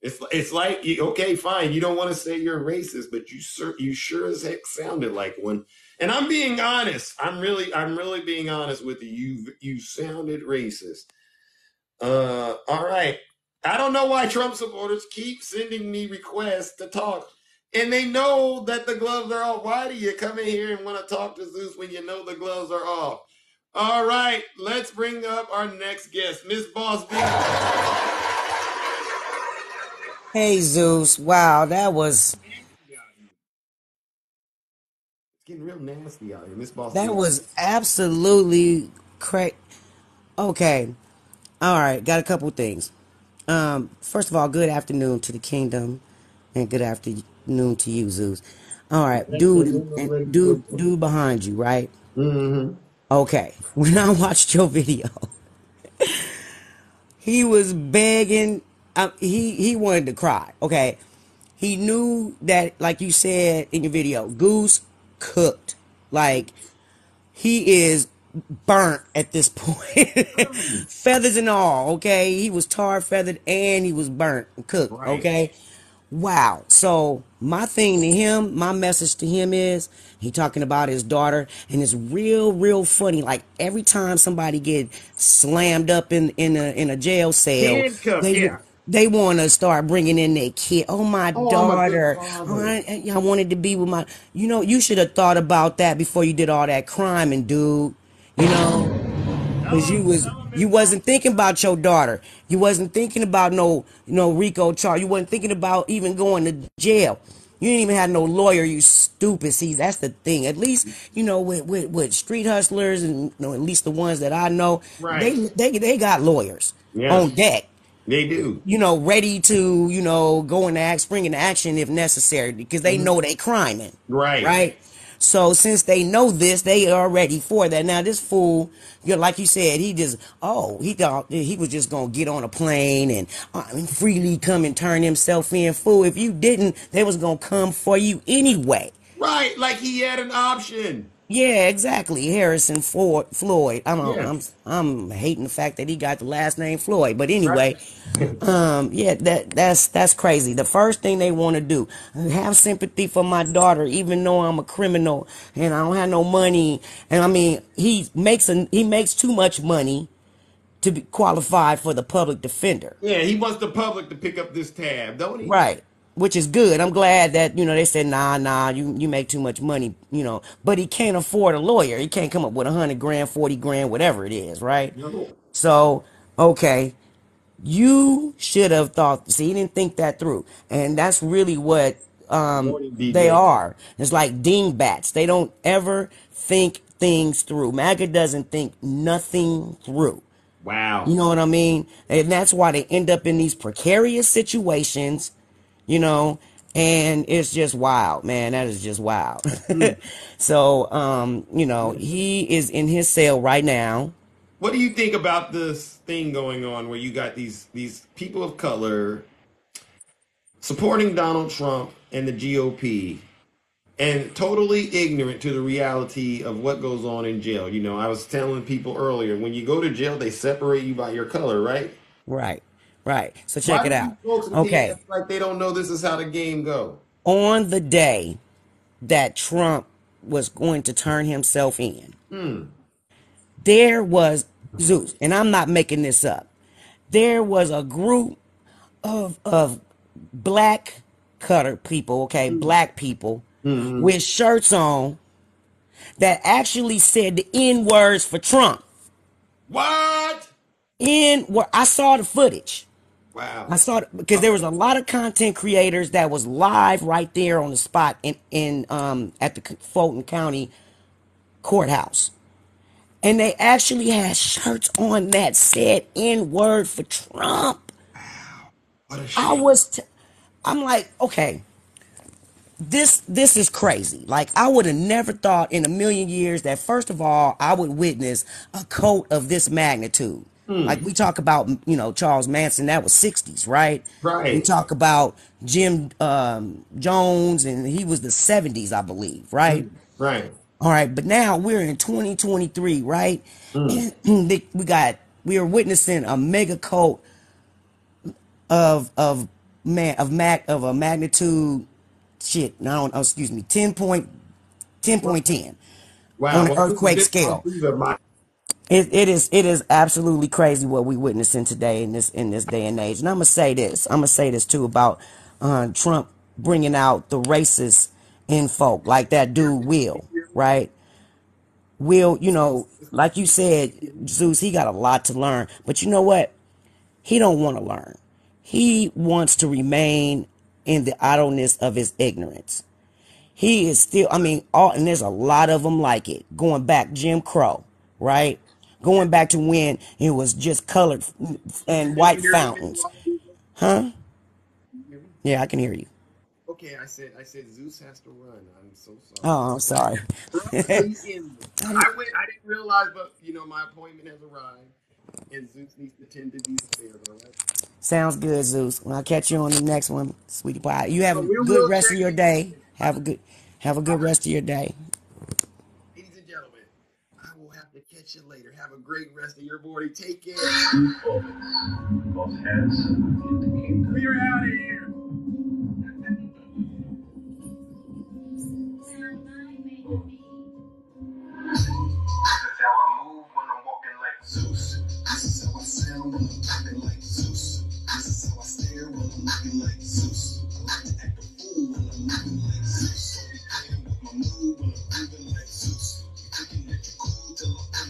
It's like okay, fine. You don't want to say you're racist, but you sure as heck sounded like one. And I'm being honest. I'm really being honest with you. You sounded racist. All right. I don't know why Trump supporters keep sending me requests to talk, and they know that the gloves are off. Why do you come in here and want to talk to Zeus when you know the gloves are off? All right, let's bring up our next guest, Miss Boss B. Hey Zeus, wow, that was It's getting real nasty out here, Miss Boss B. that was absolutely crazy. Okay, all right, got a couple things. First of all, good afternoon to the kingdom, and good afternoon to you, Zeus. All right, dude behind you, right? Mm-hmm. Okay, when I watched your video, he was begging. He wanted to cry. Okay, he knew that, like you said in your video, Goose cooked. Like he is burnt at this point, feathers and all. Okay, he was tar feathered and he was burnt and cooked. Right. Okay, wow. So my thing to him, my message to him is he talking about his daughter, and it's real funny. Like every time somebody get slammed up in a jail cell, Handcuffed, they yeah. they want to start bringing in their kid. Oh, my Oh, I'm a good daughter. Oh, father. I wanted to be with my. You should have thought about that before you did all that crime, and dude. You know. Cause you wasn't thinking about your daughter. You wasn't thinking about no RICO charge. You wasn't thinking about even going to jail. You didn't even have no lawyer. You stupid. See, that's the thing. At least with street hustlers, and at least the ones that I know, Right. they got lawyers on Yes, deck, they do. ready to, go into spring into action if necessary, because they Mhm. know they criming, Right. right? So since they know this, they are ready for that. Now this fool, like you said, he thought he was just gonna get on a plane and freely come and turn himself in. Fool, if you didn't, they was gonna come for you anyway. Right. Like he had an option. Yeah, exactly. Harrison Floyd. Yeah. I'm hating the fact that he got the last name Floyd. But Right. anyway, yeah, that's crazy. The first thing they want to do, have sympathy for my daughter, even though I'm a criminal and I don't have no money. And I mean, he makes too much money to be qualified for the public defender. Yeah, he wants the public to pick up this tab, don't he? Right. Which is good. I'm glad that, they said, nah, you make too much money, but he can't afford a lawyer. He can't come up with 100 grand, 40 grand, whatever it is, right? No. So, okay, you should have thought, see, he didn't think that through. And that's really what Morning, they DJ. are. It's like dingbats. They don't ever think things through. MAGA doesn't think nothing through. Wow. You know what I mean? And that's why they end up in these precarious situations, and it's just wild, man. That is just wild. Hmm. So, he is in his cell right now. What do you think about this thing going on where you got these people of color supporting Donald Trump and the GOP and totally ignorant to the reality of what goes on in jail? I was telling people earlier, when you go to jail, they separate you by your color, right? Right, right. So check Why it do out. these folks in here Okay. act like they don't know this is how the game go? On the day that Trump was going to turn himself in, Hmm. there was Zeus, and I'm not making this up. There was a group of black cutter people, okay, black people Mm-hmm. with shirts on, that actually said the N words for Trump. What? I saw the footage. Wow. I saw it because there was a lot of content creators that was live right there on the spot in at the Fulton County courthouse. And they actually had shirts on that said N word for Trump. What a shame. I'm like, okay, this is crazy. Like, I would have never thought in a million years that, first of all, I would witness a cult of this magnitude. Like, we talk about, Charles Manson, that was 60s, right? We Right. talk about Jim Jones, and he was the 70s, I believe, right? Right. All right, but now we're in 2023, right? And we are witnessing a mega cult of a magnitude, shit. No, excuse me, 10.10 on Wow. the Well, this is earthquake this scale. these are my It is absolutely crazy what we witnessing today in this day and age. And I'm gonna say this too about Trump bringing out the racist in folk like that dude Will, right? Will, like you said, Zeus, he got a lot to learn. But you know what? He don't want to learn. He wants to remain in the idleness of his ignorance. He is still, and there's a lot of them like it. Going back Jim Crow, right? Going back to when it was just colored and Can you white hear me, Mr. fountains. Lawson? Huh? Can you hear me? Yeah, I can hear you. Okay, I said Zeus has to run. I'm so sorry. Oh, I'm sorry. We're already in. I didn't realize, but my appointment has arrived, and Zeus needs to tend to these affairs. All right. Sounds good, Zeus. Well, I'll catch you on the next one, sweetie pie. You have So a we good will rest of check your in. day. Have a good rest of your day. Ladies and gentlemen, I will have to catch you later. Have a great rest of your morning. Take care. Most handsome in the kingdom. We're out of here. This is how I move when I'm walking like Zeus. This is how I sound when I'm talking like Zeus. This is how I stare when I'm looking like Zeus. I like to act a fool when I'm moving like Zeus. So be playing with my mood when I'm moving like Zeus. You thinking that you're cool till I